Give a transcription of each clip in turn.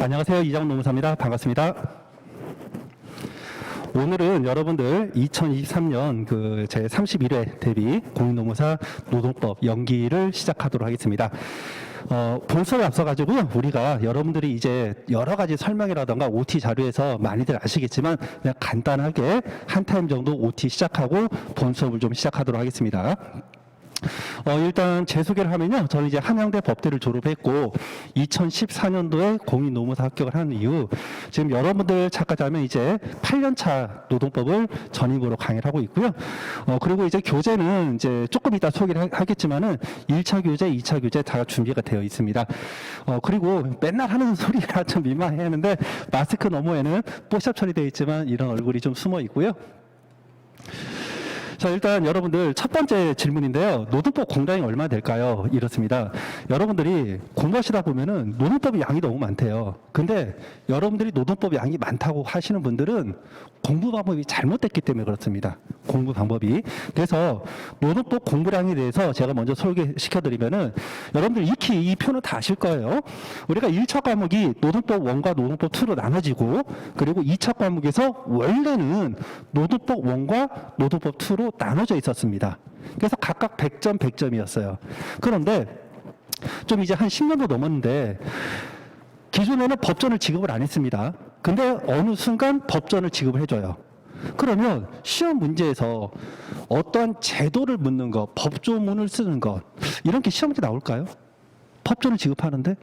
안녕하세요. 이장훈 노무사입니다. 반갑습니다. 오늘은 여러분들 2023년 제 31회 대비 공인노무사 노동법 연기를 시작하도록 하겠습니다. 본서에 앞서가지고요. 우리가 여러분들이 이제 여러 가지 설명이라던가 OT 자료에서 많이들 아시겠지만 그냥 간단하게 한 타임 정도 OT 시작하고 본 수업을 좀 시작하도록 하겠습니다. 일단 제 소개를 하면요. 저는 이제 한양대 법대를 졸업했고 2014년도에 공인노무사 합격을 한 이후 지금 여러분들 찾가자면 이제 8년차 노동법을 전입으로 강의를 하고 있고요. 그리고 이제 교재는 이제 조금 이따 소개를 하겠지만은 1차 교재, 2차 교재 다 준비가 되어 있습니다. 그리고 맨날 하는 소리가 좀 민망해하는데 마스크 너머에는 뽀샵 처리되어 있지만 이런 얼굴이 좀 숨어 있고요. 자, 일단 여러분들 첫 번째 질문인데요. 노동법 공량이 얼마나 될까요? 이렇습니다. 여러분들이 공부하시다 보면은 노동법의 양이 너무 많대요. 근데 여러분들이 노동법 양이 많다고 하시는 분들은 공부 방법이 잘못됐기 때문에 그렇습니다. 공부 방법이. 그래서 노동법 공부량에 대해서 제가 먼저 소개시켜드리면은 여러분들 익히 이 표는 다 아실 거예요. 우리가 1차 과목이 노동법 1과 노동법 2로 나눠지고 그리고 2차 과목에서 원래는 노동법 1과 노동법 2로 나눠져 있었습니다. 그래서 각각 100점, 100점이었어요. 그런데 좀 이제 한 10년도 넘었는데 기존에는 법전을 지급을 안 했습니다. 근데 어느 순간 법전을 지급을 해줘요. 그러면 시험 문제에서 어떠한 제도를 묻는 것, 법조문을 쓰는 것 이런 게 시험 문제 나올까요? 법전을 지급하는데?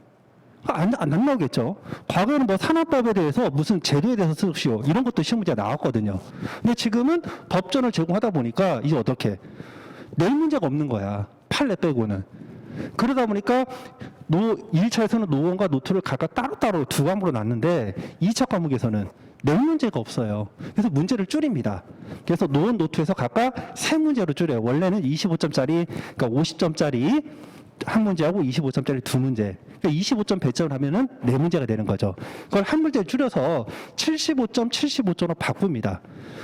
안 나오겠죠. 과거에는 뭐 산업법에 대해서 무슨 제도에 대해서 쓰십시오 이런 것도 시험 문제가 나왔거든요. 근데 지금은 법전을 제공하다 보니까 이제 어떻게 낼 문제가 없는 거야. 판례 빼고는. 그러다 보니까 1차에서는 노1과 노2를 각각 따로따로 두 과목으로 놨는데 2차 과목에서는 낼 문제가 없어요. 그래서 문제를 줄입니다. 그래서 노1, 노2에서 각각 세 문제로 줄여요. 원래는 25점짜리, 그러니까 50점짜리 한 문제하고 25점짜리 두 문제. 그러니까 25점 배점을 하면은 네 문제가 되는 거죠. 그걸 한 문제 줄여서 75점, 75점으로 바꿉니다.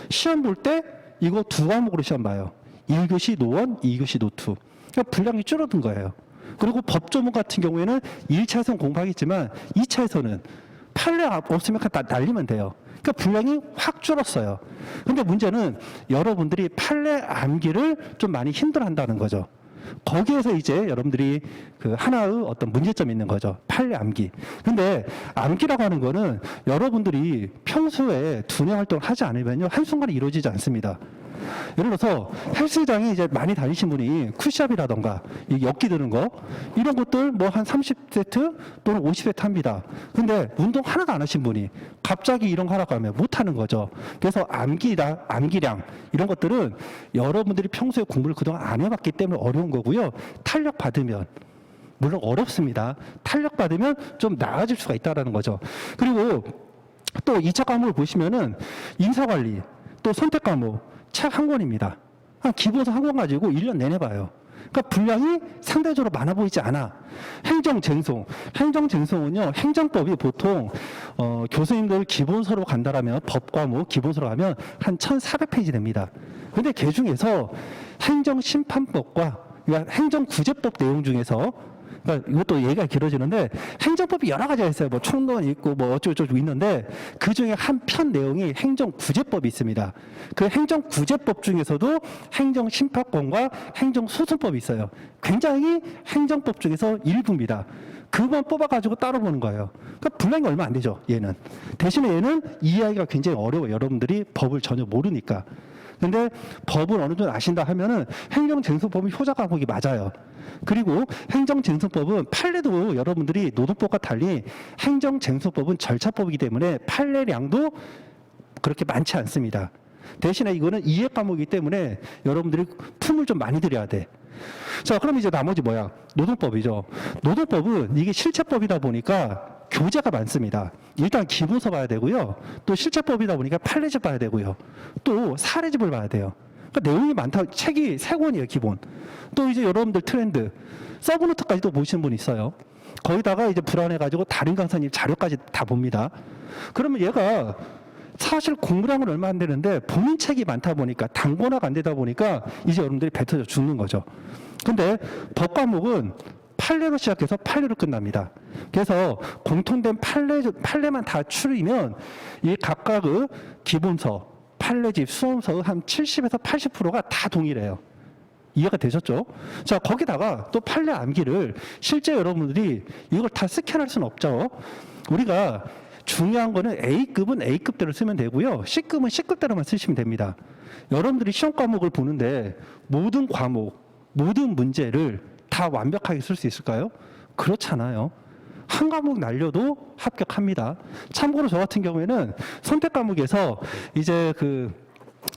시험 볼 때 이거 두 과목으로 시험 봐요. 1교시 노1, 2교시 노2. 그러니까 분량이 줄어든 거예요. 그리고 법조문 같은 경우에는 1차에서는 공부하겠지만 2차에서는 판례 없으면 다 날리면 돼요. 그러니까 분량이 확 줄었어요. 근데 문제는 여러분들이 판례 암기를 좀 많이 힘들어한다는 거죠. 거기에서 이제 여러분들이 하나의 어떤 문제점이 있는 거죠. 판례 암기. 근데 암기라고 하는 거는 여러분들이 평소에 두뇌 활동을 하지 않으면요. 한순간에 이루어지지 않습니다. 예를 들어서 헬스장에 이제 많이 다니신 분이 쿠시업이라던가 엮기 드는 거 이런 것들 뭐 한 30세트 또는 50세트 합니다. 근데 운동 하나도 안 하신 분이 갑자기 이런 거 하라고 하면 못 하는 거죠. 그래서 암기량 이런 것들은 여러분들이 평소에 공부를 그동안 안 해봤기 때문에 어려운 거고요. 탄력 받으면 물론 어렵습니다. 탄력 받으면 좀 나아질 수가 있다는 거죠. 그리고 또 2차 과목을 보시면은 인사관리 또 선택 과목 책 한 권입니다. 기본서 한 권 가지고 1년 내내 봐요. 그러니까 분량이 상대적으로 많아 보이지 않아. 행정쟁송은요. 행정법이 보통 교수님들 기본서로 간다라면 법 과목 기본서로 가면 한 1,400페이지 됩니다. 근데 그 중에서 행정심판법과 그러니까 행정구제법 내용 중에서 그러니까 이것도 얘기가 길어지는데 행정법이 여러 가지가 있어요. 뭐 총론 있고 뭐 어쩌고저쩌고 있는데 그 중에 한 편 내용이 행정구제법이 있습니다. 그 행정구제법 중에서도 행정심판권과 행정소송법이 있어요. 굉장히 행정법 중에서 일부입니다. 그것만 뽑아가지고 따로 보는 거예요. 그러니까 분량이 얼마 안 되죠. 얘는. 대신에 얘는 이해하기가 굉장히 어려워요. 여러분들이 법을 전혀 모르니까. 근데 법을 어느 정도 아신다 하면은 행정쟁송법은 효자 과목이 맞아요. 그리고 행정쟁송법은 판례도 여러분들이 노동법과 달리 행정쟁송법은 절차법이기 때문에 판례량도 그렇게 많지 않습니다. 대신에 이거는 이해 과목이기 때문에 여러분들이 품을 좀 많이 들여야 돼. 자, 그럼 이제 나머지 뭐야? 노동법이죠. 노동법은 이게 실체법이다 보니까 교재가 많습니다. 일단 기본서 봐야 되고요. 또 실체법이다 보니까 판례집 봐야 되고요. 또 사례집을 봐야 돼요. 그러니까 내용이 많다. 책이 3권이에요, 기본. 또 이제 여러분들 트렌드, 서브노트까지도 보시는 분 있어요. 거기다가 이제 불안해가지고 다른 강사님 자료까지 다 봅니다. 그러면 얘가 사실 공부량은 얼마 안 되는데 본인 책이 많다 보니까 단권화가 안 되다 보니까 이제 여러분들이 뱉어져 죽는 거죠. 근데 법 과목은 판례로 시작해서 판례로 끝납니다. 그래서 공통된 판례만 다 추리면 이 각각의 기본서, 판례집, 수험서의 한 70에서 80%가 다 동일해요. 이해가 되셨죠? 자, 거기다가 또 판례 암기를 실제 여러분들이 이걸 다 스캔할 수는 없죠. 우리가 중요한 거는 A급은 A급대로 쓰면 되고요. C급은 C급대로만 쓰시면 됩니다. 여러분들이 시험 과목을 보는데 모든 과목, 모든 문제를 다 완벽하게 쓸 수 있을까요? 그렇잖아요. 한 과목 날려도 합격합니다. 참고로 저 같은 경우에는 선택 과목에서 이제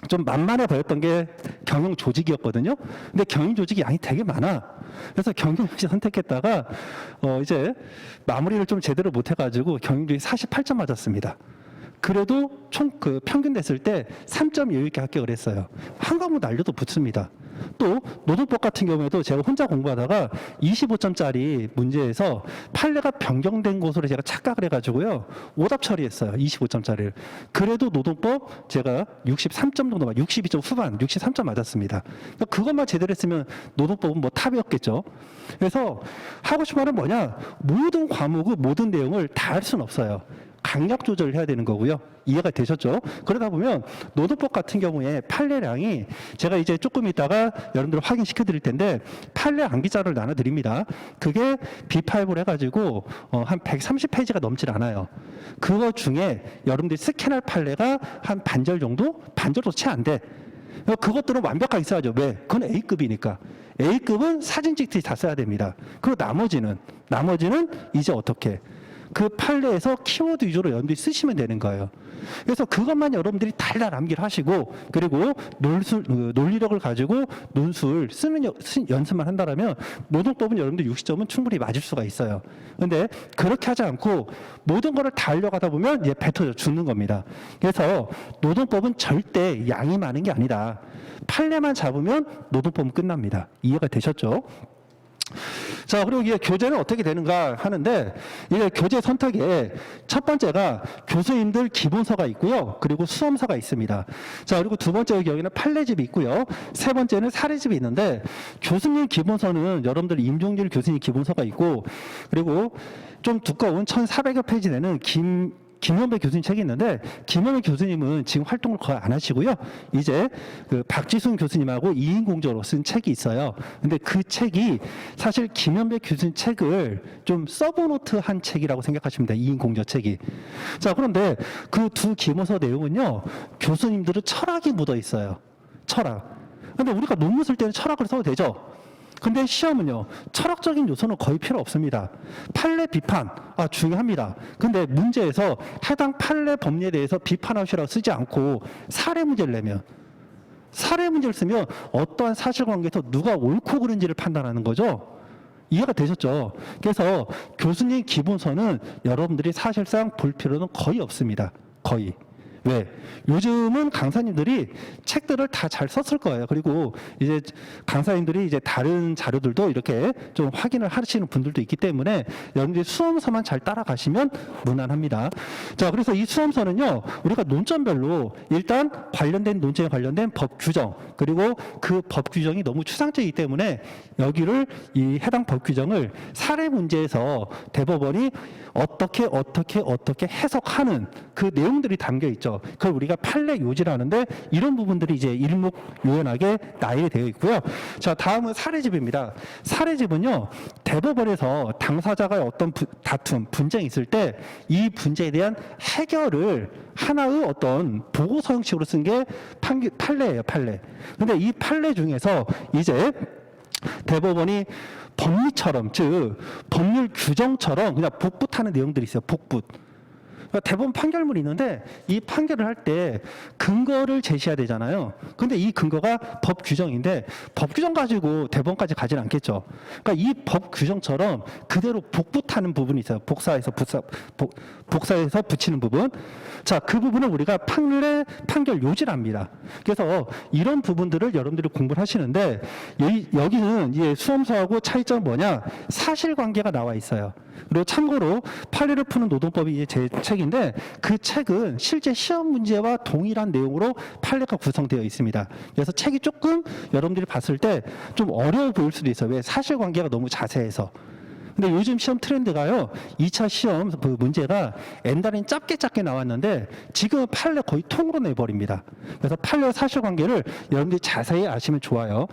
좀 만만해 보였던 게 경영 조직이었거든요. 근데 경영 조직이 양이 되게 많아. 그래서 경영 역시 선택했다가 이제 마무리를 좀 제대로 못 해가지고 경영 조직 48점 맞았습니다. 그래도 총 평균 냈을 때 3점 여유 있게 합격을 했어요. 한 과목 날려도 붙습니다. 또 노동법 같은 경우에도 제가 혼자 공부하다가 25점짜리 문제에서 판례가 변경된 것으로 제가 착각을 해가지고요. 오답 처리했어요. 25점짜리를. 그래도 노동법 제가 63점 정도, 62점 후반, 63점 맞았습니다. 그러니까 그것만 제대로 했으면 노동법은 뭐 탑이었겠죠. 그래서 하고 싶은 말은 뭐냐. 모든 과목의 모든 내용을 다 할 수는 없어요. 강약 조절을 해야 되는 거고요. 이해가 되셨죠? 그러다 보면 노동법 같은 경우에 판례량이 제가 이제 조금 있다가 여러분들 확인시켜 드릴 텐데 판례 암기자를 나눠 드립니다. 그게 B5로 해가지고 한 130페이지가 넘질 않아요. 그거 중에 여러분들이 스캔할 판례가 한 반절 정도? 반절도 채 안 돼. 그것들은 완벽하게 써야죠. 왜? 그건 A급이니까. A급은 사진 찍듯이 다 써야 됩니다. 그리고 나머지는 이제 어떻게? 그 판례에서 키워드 위주로 여러분들이 쓰시면 되는 거예요. 그래서 그것만 여러분들이 달달 암기를 하시고 그리고 논리력을 가지고 논술 쓰는 연습만 한다면 노동법은 여러분들 60점은 충분히 맞을 수가 있어요. 그런데 그렇게 하지 않고 모든 거를 다 하려고 하다 보면 이제 뱉어져 죽는 겁니다. 그래서 노동법은 절대 양이 많은 게 아니다. 판례만 잡으면 노동법은 끝납니다. 이해가 되셨죠? 자, 그리고 이게 교재는 어떻게 되는가 하는데, 이게 교재 선택에 첫 번째가 교수님들 기본서가 있고요. 그리고 수험서가 있습니다. 자, 그리고 두 번째 경우에는 판례집이 있고요. 세 번째는 사례집이 있는데, 교수님 기본서는 여러분들 임종길 교수님 기본서가 있고, 그리고 좀 두꺼운 1400여 페이지 되는 김현배 교수님 책이 있는데 김현배 교수님은 지금 활동을 거의 안 하시고요. 이제 박지순 교수님하고 2인 공저로 쓴 책이 있어요. 근데 그 책이 사실 김현배 교수님 책을 좀 서브노트한 책이라고 생각하시면 돼요. 2인 공저 책이. 자, 그런데 그 두 기본서 내용은요. 교수님들은 철학이 묻어 있어요. 철학. 근데 우리가 논문 쓸 때는 철학을 써도 되죠. 근데 시험은요, 철학적인 요소는 거의 필요 없습니다. 판례 비판, 중요합니다. 근데 문제에서 해당 판례 법리에 대해서 비판하시라고 쓰지 않고 사례 문제를 내면, 사례 문제를 쓰면 어떠한 사실관계에서 누가 옳고 그른지를 판단하는 거죠. 이해가 되셨죠? 그래서 교수님 기본서는 여러분들이 사실상 볼 필요는 거의 없습니다. 거의. 왜? 요즘은 강사님들이 책들을 다 잘 썼을 거예요. 그리고 이제 강사님들이 이제 다른 자료들도 이렇게 좀 확인을 하시는 분들도 있기 때문에 여러분들이 수험서만 잘 따라가시면 무난합니다. 자, 그래서 이 수험서는요, 우리가 논점별로 일단 관련된 논점에 관련된 법 규정, 그리고 그 법 규정이 너무 추상적이기 때문에 여기를 이 해당 법 규정을 사례 문제에서 대법원이 어떻게 해석하는 그 내용들이 담겨 있죠. 그걸 우리가 판례 요지라는데 이런 부분들이 이제 일목요연하게 나열되어 있고요. 자, 다음은 사례집입니다. 사례집은요, 대법원에서 당사자가 어떤 다툼, 분쟁이 있을 때 이 분쟁에 대한 해결을 하나의 어떤 보고서 형식으로 쓴 게 판례예요, 판례. 근데 이 판례 중에서 이제 대법원이 법리처럼, 즉 법률 규정처럼 그냥 복붙하는 내용들이 있어요. 복붙. 그러니까 대법원 판결문이 있는데 이 판결을 할 때 근거를 제시해야 되잖아요. 근데 이 근거가 법 규정인데 법 규정 가지고 대법원까지 가지는 않겠죠. 그러니까 이 법 규정처럼 그대로 복붙하는 부분이 있어요. 복사해서 붙이는 부분. 자, 그 부분을 우리가 판결 요지랍니다. 그래서 이런 부분들을 여러분들이 공부를 하시는데 여기는 이제 수험서하고 차이점은 뭐냐? 사실관계가 나와 있어요. 그리고 참고로 판례를 푸는 노동법이 이제 제 책인데 그 책은 실제 시험 문제와 동일한 내용으로 판례가 구성되어 있습니다. 그래서 책이 조금 여러분들이 봤을 때 좀 어려워 보일 수도 있어요. 왜? 사실관계가 너무 자세해서. 근데 요즘 시험 트렌드가요, 2차 시험 그 문제가 옛날엔 짧게 나왔는데 지금 판례 거의 통으로 내버립니다. 그래서 판례 사실관계를 여러분들이 자세히 아시면 좋아요.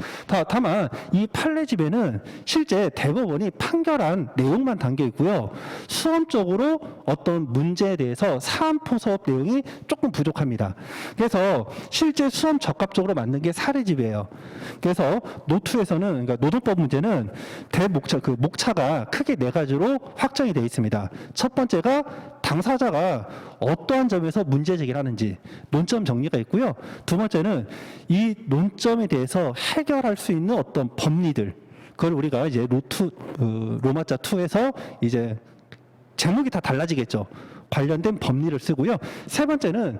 다만 이 판례집에는 실제 대법원이 판결한 내용만 담겨 있고요. 수험적으로 어떤 문제에 대해서 사안포섭 내용이 조금 부족합니다. 그래서 실제 수험 적합적으로 만든 게 사례집이에요. 그래서 노트에서는, 그러니까 노동법 문제는 대목차, 그 목차가 크게 네 가지로 확정이 되어 있습니다. 첫 번째가 당사자가 어떠한 점에서 문제 제기를 하는지 논점 정리가 있고요. 두 번째는 이 논점에 대해서 해결할 수 있는 어떤 법리들, 그걸 우리가 이제 로마자 2에서 이제 제목이 다 달라지겠죠. 관련된 법리를 쓰고요. 세 번째는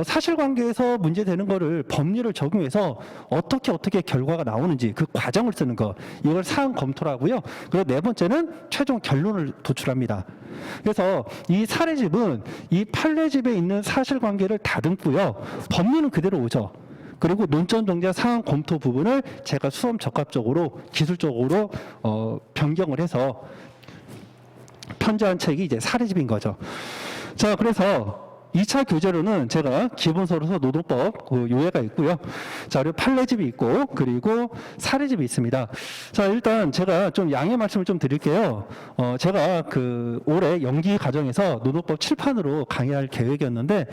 사실관계에서 문제되는 거를 법리를 적용해서 어떻게 결과가 나오는지 그 과정을 쓰는 거, 이걸 사안 검토를 하고요. 그리고 네 번째는 최종 결론을 도출합니다. 그래서 이 사례집은 이 판례집에 있는 사실관계를 다듬고요. 법리는 그대로 오죠. 그리고 논점 정제 사안 검토 부분을 제가 수험 적합적으로 기술적으로 변경을 해서 편제한 책이 이제 사례집인 거죠. 자, 그래서 2차 교재로는 제가 기본서로서 노동법 그 요약가 있고요. 자, 그리고 판례집이 있고, 그리고 사례집이 있습니다. 자, 일단 제가 좀 양해 말씀을 좀 드릴게요. 제가 그 올해 연기 과정에서 노동법 칠판으로 강의할 계획이었는데,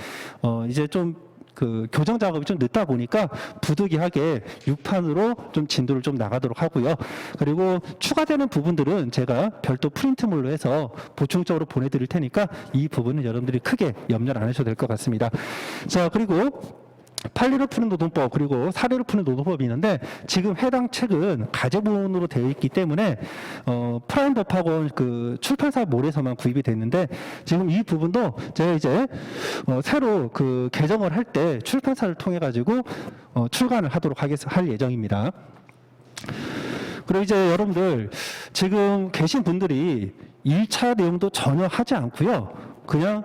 이제 좀 그 교정 작업이 좀 늦다 보니까 부득이하게 6판으로 좀 진도를 좀 나가도록 하고요. 그리고 추가되는 부분들은 제가 별도 프린트물로 해서 보충적으로 보내드릴 테니까 이 부분은 여러분들이 크게 염려를 안 하셔도 될 것 같습니다. 자, 그리고 판례로 푸는 노동법, 그리고 사례로 푸는 노동법이 있는데 지금 해당 책은 가제본으로 되어 있기 때문에 프라임법학원 그 출판사 몰에서만 구입이 됐는데, 지금 이 부분도 제가 이제 새로 그 개정을 할 때 출판사를 통해 가지고 출간을 하도록 할 예정입니다. 그리고 이제 여러분들 지금 계신 분들이 1차 내용도 전혀 하지 않고요, 그냥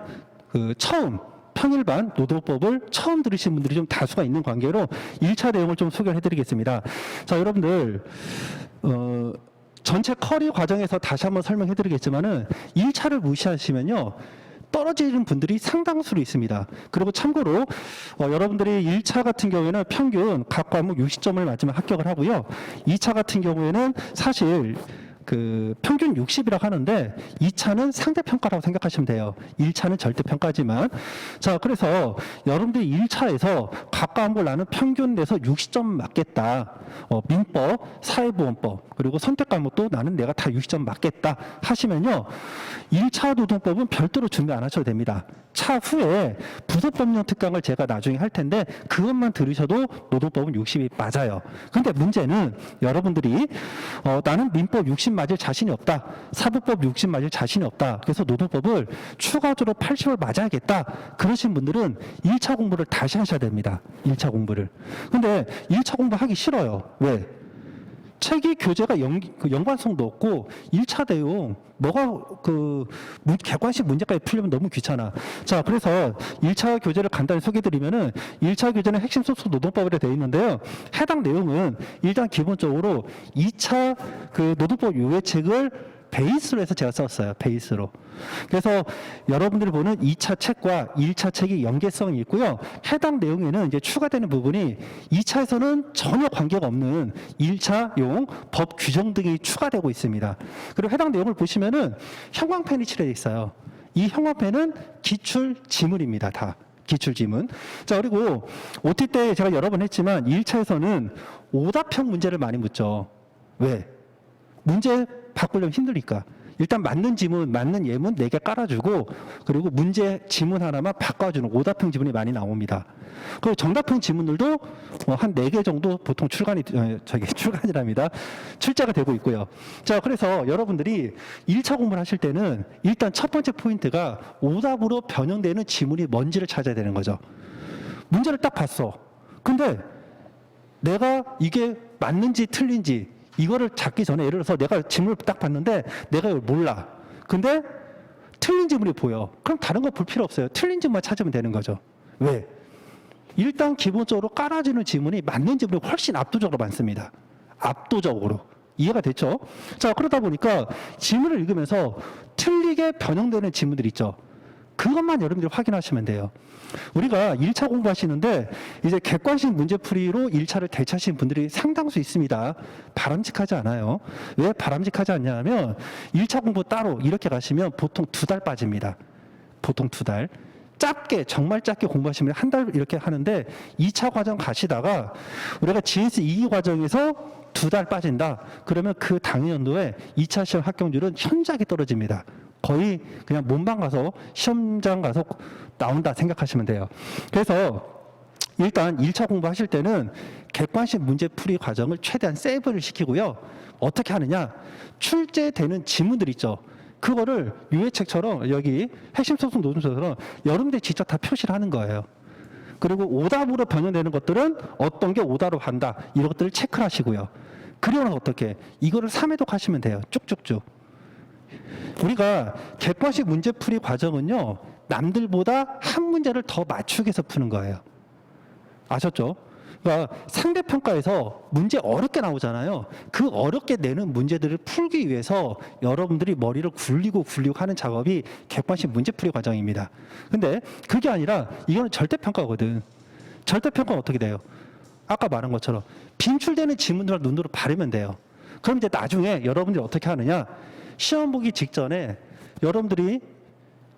그 처음 평일반 노동법을 처음 들으신 분들이 좀 다수가 있는 관계로 1차 내용을 좀 소개를 해드리겠습니다. 자, 여러분들 전체 커리 과정에서 다시 한번 설명해드리겠지만은 1차를 무시하시면요 떨어지는 분들이 상당수로 있습니다. 그리고 참고로 여러분들이 1차 같은 경우에는 평균 각 과목 60점을 맞으면 합격을 하고요. 2차 같은 경우에는 사실 그 평균 60이라고 하는데 2차는 상대평가라고 생각하시면 돼요. 1차는 절대평가지만. 자, 그래서 여러분들이 1차에서 각 과목을 나는 평균 내서 60점 맞겠다. 민법, 사회보험법, 그리고 선택 과목도 나는 내가 다 60점 맞겠다 하시면요, 1차 노동법은 별도로 준비 안 하셔도 됩니다. 차후에 부속법령 특강을 제가 나중에 할 텐데 그것만 들으셔도 노동법은 60이 맞아요. 근데 문제는 여러분들이 나는 민법 60 맞을 자신이 없다, 사법법 60 맞을 자신이 없다, 그래서 노동법을 추가적으로 80을 맞아야겠다, 그러신 분들은 1차 공부를 다시 하셔야 됩니다. 1차 공부를. 근데 1차 공부 하기 싫어요. 왜? 책이 교재가 연관성도 없고 1차 내용 뭐가 그 객관식 문제까지 풀려면 너무 귀찮아. 자, 그래서 1차 교재를 간단히 소개드리면은 1차 교재는 핵심 소스 노동법으로 되어 있는데요. 해당 내용은 일단 기본적으로 2차 그 노동법 요약책을 베이스로 해서 제가 썼어요. 베이스로. 그래서 여러분들이 보는 2차 책과 1차 책이 연계성이 있고요. 해당 내용에는 이제 추가되는 부분이 2차에서는 전혀 관계가 없는 1차용 법 규정 등이 추가되고 있습니다. 그리고 해당 내용을 보시면은 형광펜이 칠해져 있어요. 이 형광펜은 기출 지문입니다. 다. 기출 지문. 자, 그리고 OT 때 제가 여러 번 했지만 1차에서는 오답형 문제를 많이 묻죠. 왜? 문제 바꾸려면 힘드니까. 일단 맞는 지문, 맞는 예문 4개 깔아주고, 그리고 문제 지문 하나만 바꿔주는 오답형 지문이 많이 나옵니다. 그리고 정답형 지문들도 한 4개 정도 보통 출간이랍니다. 출제가 되고 있고요. 자, 그래서 여러분들이 1차 공부를 하실 때는 일단 첫 번째 포인트가 오답으로 변형되는 지문이 뭔지를 찾아야 되는 거죠. 문제를 딱 봤어. 근데 내가 이게 맞는지 틀린지 이거를 찾기 전에, 예를 들어서 내가 지문을 딱 봤는데 내가 이걸 몰라. 근데 틀린 지문이 보여. 그럼 다른 거 볼 필요 없어요. 틀린 지문만 찾으면 되는 거죠. 왜? 일단 기본적으로 깔아주는 지문이 맞는 지문이 훨씬 압도적으로 많습니다. 압도적으로. 이해가 됐죠? 자, 그러다 보니까 지문을 읽으면서 틀리게 변형되는 지문들 있죠. 그것만 여러분들이 확인하시면 돼요. 우리가 1차 공부하시는데 이제 객관식 문제풀이로 1차를 대처하시는 분들이 상당수 있습니다. 바람직하지 않아요. 왜 바람직하지 않냐 하면 1차 공부 따로 이렇게 가시면 보통 2달 빠집니다. 보통 2달. 짧게, 정말 짧게 공부하시면 한 달 이렇게 하는데 2차 과정 가시다가 우리가 GS 2기 과정에서 2달 빠진다. 그러면 그 당연도에 2차 시험 합격률은 현저하게 떨어집니다. 거의 그냥 몸방 가서 시험장 가서 나온다 생각하시면 돼요. 그래서 일단 1차 공부하실 때는 객관식 문제풀이 과정을 최대한 세이브를 시키고요. 어떻게 하느냐? 출제되는 지문들 있죠. 그거를 유해책처럼 여기 핵심 소수 노점처럼 여러분들이 직접 다 표시를 하는 거예요. 그리고 오답으로 변형되는 것들은 어떤 게 오답으로 간다. 이런 것들을 체크를 하시고요. 그리고 나서 어떻게? 이거를 3회독 하시면 돼요. 쭉쭉쭉. 우리가 객관식 문제풀이 과정은요. 남들보다 한 문제를 더 맞추기 위해서 푸는 거예요. 아셨죠? 그러니까 상대평가에서 문제 어렵게 나오잖아요. 그 어렵게 내는 문제들을 풀기 위해서 여러분들이 머리를 굴리고 하는 작업이 객관식 문제풀이 과정입니다. 근데 그게 아니라 이거는 절대평가거든. 절대평가는 어떻게 돼요? 아까 말한 것처럼 빈출되는 지문들을 눈으로 바르면 돼요. 그럼 이제 나중에 여러분들이 어떻게 하느냐? 시험 보기 직전에 여러분들이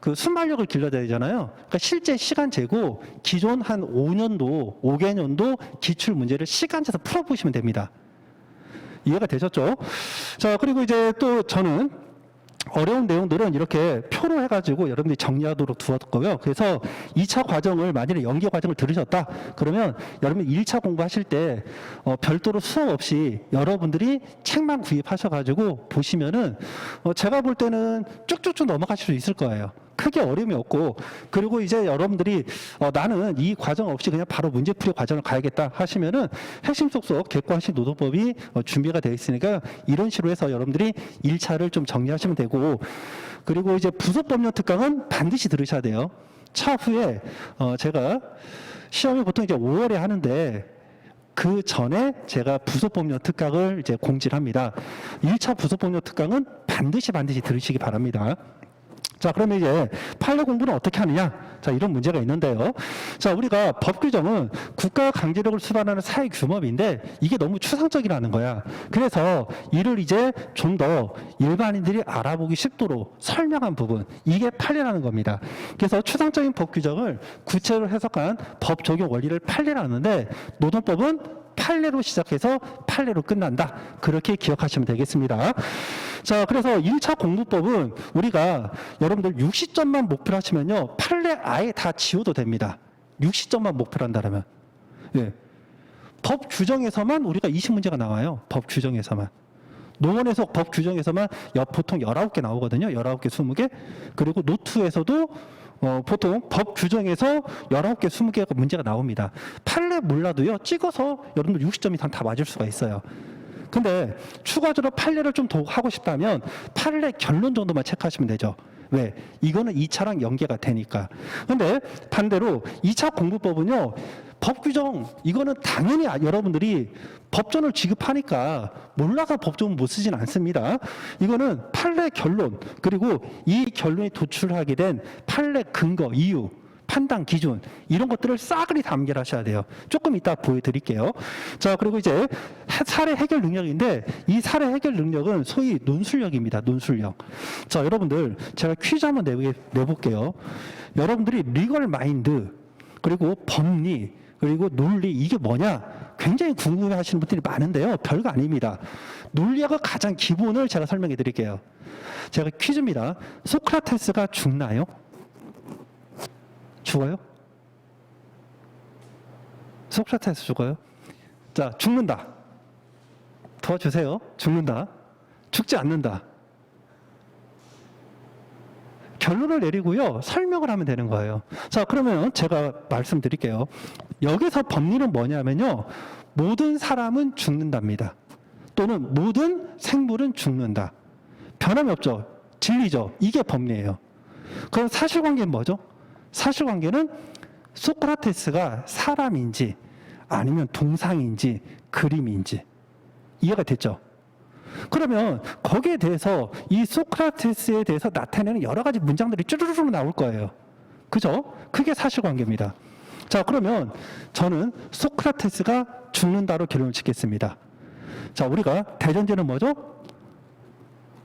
그 순발력을 길러야 되잖아요. 그러니까 실제 시간 재고 기존 한 5년도, 5개년도 기출 문제를 시간 재서 풀어보시면 됩니다. 이해가 되셨죠? 자, 그리고 이제 또 저는 어려운 내용들은 이렇게 표로 해가지고 여러분들이 정리하도록 두었고요. 그래서 2차 과정을 만약에 연계 과정을 들으셨다 그러면 여러분 1차 공부하실 때 별도로 수업 없이 여러분들이 책만 구입하셔가지고 보시면은 제가 볼 때는 쭉쭉쭉 넘어가실 수 있을 거예요. 크게 어려움이 없고, 그리고 이제 여러분들이 나는 이 과정 없이 그냥 바로 문제풀이 과정을 가야겠다 하시면은 핵심 속속 객관식 노동법이 준비가 되어 있으니까 이런 식으로 해서 여러분들이 1차를 좀 정리하시면 되고, 그리고 이제 부속법령 특강은 반드시 들으셔야 돼요. 차후에 제가 시험이 보통 이제 5월에 하는데 그 전에 제가 부속법령 특강을 이제 공지를 합니다. 1차 부속법령 특강은 반드시 들으시기 바랍니다. 자, 그러면 이제 판례 공부는 어떻게 하느냐? 자, 이런 문제가 있는데요. 자, 우리가 법 규정은 국가 강제력을 수반하는 사회 규범인데 이게 너무 추상적이라는 거야. 그래서 이를 이제 좀 더 일반인들이 알아보기 쉽도록 설명한 부분, 이게 판례라는 겁니다. 그래서 추상적인 법 규정을 구체로 해석한 법 적용 원리를 판례라 하는데, 노동법은 판례로 시작해서 판례로 끝난다. 그렇게 기억하시면 되겠습니다. 자, 그래서 1차 공부법은 우리가 여러분들 60점만 목표로 하시면요, 판례 아예 다 지워도 됩니다. 60점만 목표로 한다면. 예. 법 규정에서만 우리가 20문제가 나와요. 법 규정에서만. 논문에서 법 규정에서만 보통 19개 나오거든요. 19개, 20개. 그리고 노트에서도 보통 법 규정에서 19개, 20개가 문제가 나옵니다. 판례 몰라도요, 찍어서 여러분들 60점 이상 다 맞을 수가 있어요. 근데 추가적으로 판례를 좀 더 하고 싶다면 판례 결론 정도만 체크하시면 되죠. 왜? 이거는 2차랑 연계가 되니까. 근데 반대로 2차 공부법은요, 법 규정, 이거는 당연히 여러분들이 법전을 지급하니까 몰라서 법전은 못 쓰진 않습니다. 이거는 판례 결론, 그리고 이 결론이 도출하게 된 판례 근거, 이유, 판단 기준, 이런 것들을 싸그리 다 암기하셔야 돼요. 조금 이따 보여드릴게요. 자, 그리고 이제 사례 해결 능력인데, 이 사례 해결 능력은 소위 논술력입니다. 논술력. 자, 여러분들 제가 퀴즈 한번 내볼게요. 여러분들이 리걸 마인드, 그리고 법리, 그리고 논리, 이게 뭐냐? 굉장히 궁금해 하시는 분들이 많은데요. 별거 아닙니다. 논리학의 가장 기본을 제가 설명해 드릴게요. 제가 퀴즈입니다. 소크라테스가 죽나요? 죽어요? 소크라테스 죽어요? 자, 죽는다. 도와주세요. 죽는다. 죽지 않는다. 결론을 내리고요, 설명을 하면 되는 거예요. 자, 그러면 제가 말씀드릴게요. 여기서 법리는 뭐냐면요, 모든 사람은 죽는답니다. 또는 모든 생물은 죽는다. 변함이 없죠. 진리죠. 이게 법리예요. 그럼 사실관계는 뭐죠? 사실관계는 소크라테스가 사람인지 아니면 동상인지 그림인지. 이해가 됐죠? 그러면 거기에 대해서 이 소크라테스에 대해서 나타내는 여러 가지 문장들이 쭈르르르 나올 거예요. 그죠? 그게 사실관계입니다. 자, 그러면 저는 소크라테스가 죽는다로 결론을 짓겠습니다. 자, 우리가 대전제는 뭐죠?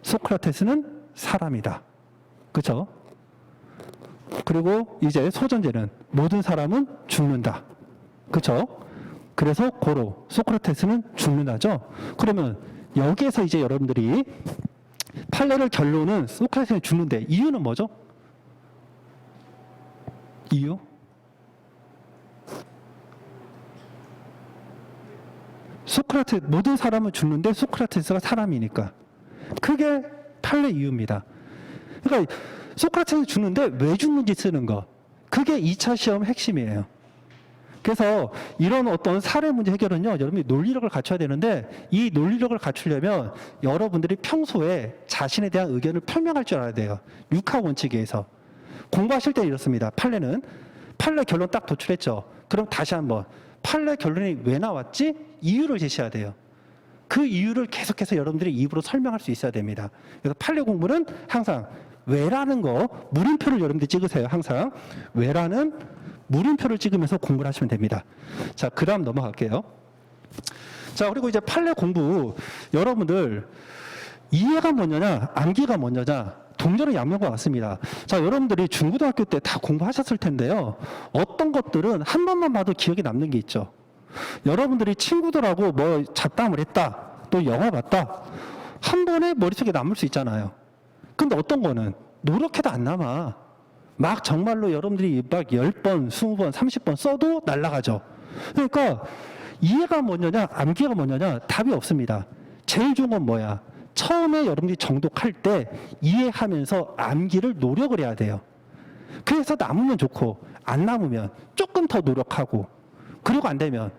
소크라테스는 사람이다. 그죠? 그리고 이제 소전제는 모든 사람은 죽는다. 그죠? 그래서 고로 소크라테스는 죽는다죠. 그러면 여기에서 이제 여러분들이 판례를 결론은 소크라테스는 죽는데 이유는 뭐죠? 이유? 소크라테스, 모든 사람은 죽는데 소크라테스가 사람이니까. 그게 판례 이유입니다. 그러니까 소크라테스 죽는데 왜 죽는지 쓰는 거. 그게 2차 시험 핵심이에요. 그래서 이런 어떤 사례 문제 해결은요, 여러분이 논리력을 갖춰야 되는데 이 논리력을 갖추려면 여러분들이 평소에 자신에 대한 의견을 표명할 줄 알아야 돼요. 육하 원칙에 의해서. 공부하실 때 이렇습니다. 판례는 판례 결론 딱 도출했죠. 그럼 다시 한번 판례 결론이 왜 나왔지? 이유를 제시해야 돼요. 그 이유를 계속해서 여러분들이 입으로 설명할 수 있어야 됩니다. 그래서 판례 공부는 항상 왜라는 거 물음표를 여러분들이 찍으세요. 항상 왜라는 물음표를 찍으면서 공부를 하시면 됩니다. 자, 그 다음 넘어갈게요. 자, 그리고 이제 판례 공부 여러분들 이해가 뭐냐냐 암기가 뭐냐냐 동전은 양면과 같습니다. 자, 여러분들이 중고등학교 때 다 공부하셨을 텐데요. 어떤 것들은 한 번만 봐도 기억에 남는 게 있죠. 여러분들이 친구들하고 뭐 잡담을 했다, 또 영화 봤다, 한 번에 머릿속에 남을 수 있잖아요. 근데 어떤 거는 노력해도 안 남아. 막 정말로 여러분들이 막 10번, 20번, 30번 써도 날아가죠. 그러니까 이해가 뭐냐냐, 암기가 뭐냐냐 답이 없습니다. 제일 좋은 건 뭐야? 처음에 여러분들이 정독할 때 이해하면서 암기를 노력을 해야 돼요. 그래서 남으면 좋고 안 남으면 조금 더 노력하고 그리고 안 되면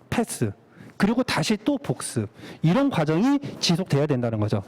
패스. 그리고 다시 또 복습. 이런 과정이 지속돼야 된다는 거죠.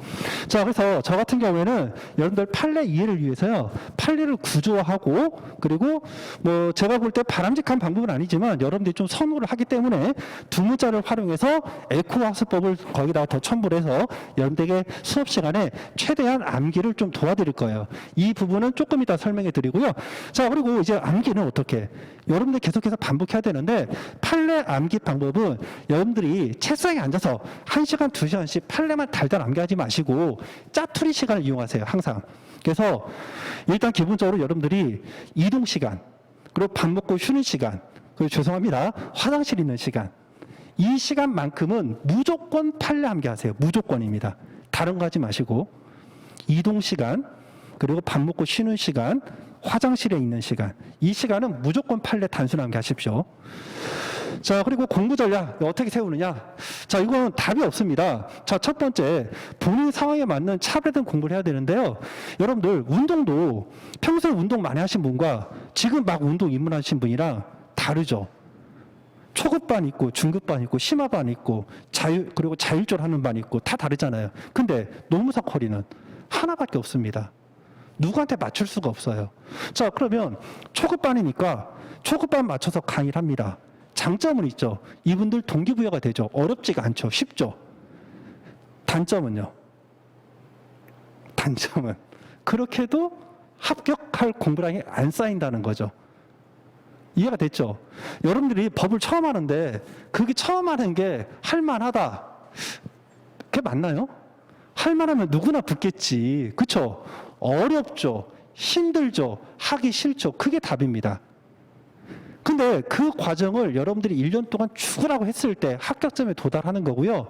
자, 그래서 저 같은 경우에는 여러분들 판례 이해를 위해서요, 판례를 구조화하고, 그리고 뭐 제가 볼 때 바람직한 방법은 아니지만 여러분들이 좀 선호를 하기 때문에 두 문자를 활용해서 에코학습법을 거기다가 더 첨부를 해서 여러분들에게 수업 시간에 최대한 암기를 좀 도와드릴 거예요. 이 부분은 조금 이따 설명해 드리고요. 자, 그리고 이제 암기는 어떻게? 여러분들 계속해서 반복해야 되는데 판례 암기 방법은 여러분들이 책상에 앉아서 1시간, 2시간씩 판례만 달달 암기하지 마시고 짜투리 시간을 이용하세요. 항상. 그래서 일단 기본적으로 여러분들이 이동 시간, 그리고 밥 먹고 쉬는 시간, 그리고 죄송합니다, 화장실 있는 시간, 이 시간만큼은 무조건 판례 암기하세요. 무조건입니다. 다른 거 하지 마시고 이동 시간, 그리고 밥 먹고 쉬는 시간, 화장실에 있는 시간, 이 시간은 무조건 판례 단순 암기하십시오. 자, 그리고 공부 전략 어떻게 세우느냐? 자, 이건 답이 없습니다. 자, 첫 번째, 본인 상황에 맞는 차별된 공부를 해야 되는데요. 여러분들 운동도 평소에 운동 많이 하신 분과 지금 막 운동 입문하신 분이랑 다르죠. 초급반 있고 중급반 있고 심화반 있고 그리고 자율적으로 하는 반 있고 다 다르잖아요. 근데 노무사 커리는 하나밖에 없습니다. 누구한테 맞출 수가 없어요. 자, 그러면 초급반이니까 초급반 맞춰서 강의를 합니다. 장점은 있죠. 이분들 동기부여가 되죠. 어렵지가 않죠. 쉽죠. 단점은요. 단점은 그렇게도 합격할 공부량이 안 쌓인다는 거죠. 이해가 됐죠? 여러분들이 법을 처음 하는데 그게 처음 하는 게 할만하다. 그게 맞나요? 할만하면 누구나 붙겠지. 그렇죠? 어렵죠. 힘들죠. 하기 싫죠. 그게 답입니다. 근데 그 과정을 여러분들이 1년 동안 죽으라고 했을 때 합격점에 도달하는 거고요.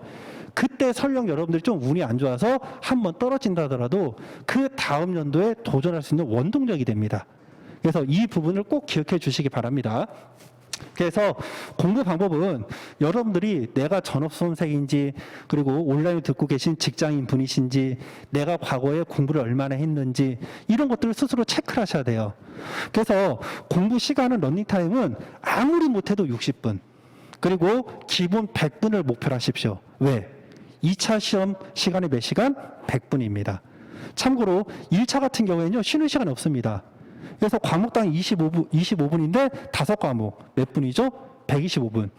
그때 설령 여러분들이 좀 운이 안 좋아서 한번 떨어진다 하더라도 그 다음 연도에 도전할 수 있는 원동력이 됩니다. 그래서 이 부분을 꼭 기억해 주시기 바랍니다. 그래서 공부 방법은 여러분들이 내가 전업수험생인지, 그리고 온라인을 듣고 계신 직장인 분이신지, 내가 과거에 공부를 얼마나 했는지 이런 것들을 스스로 체크를 하셔야 돼요. 그래서 공부 시간은 러닝타임은 아무리 못해도 60분, 그리고 기본 100분을 목표로 하십시오. 왜? 2차 시험 시간이 몇 시간? 100분입니다. 참고로 1차 같은 경우에는요, 쉬는 시간이 없습니다. 그래서 과목당 25분인데 5과목 몇 분이죠? 125분.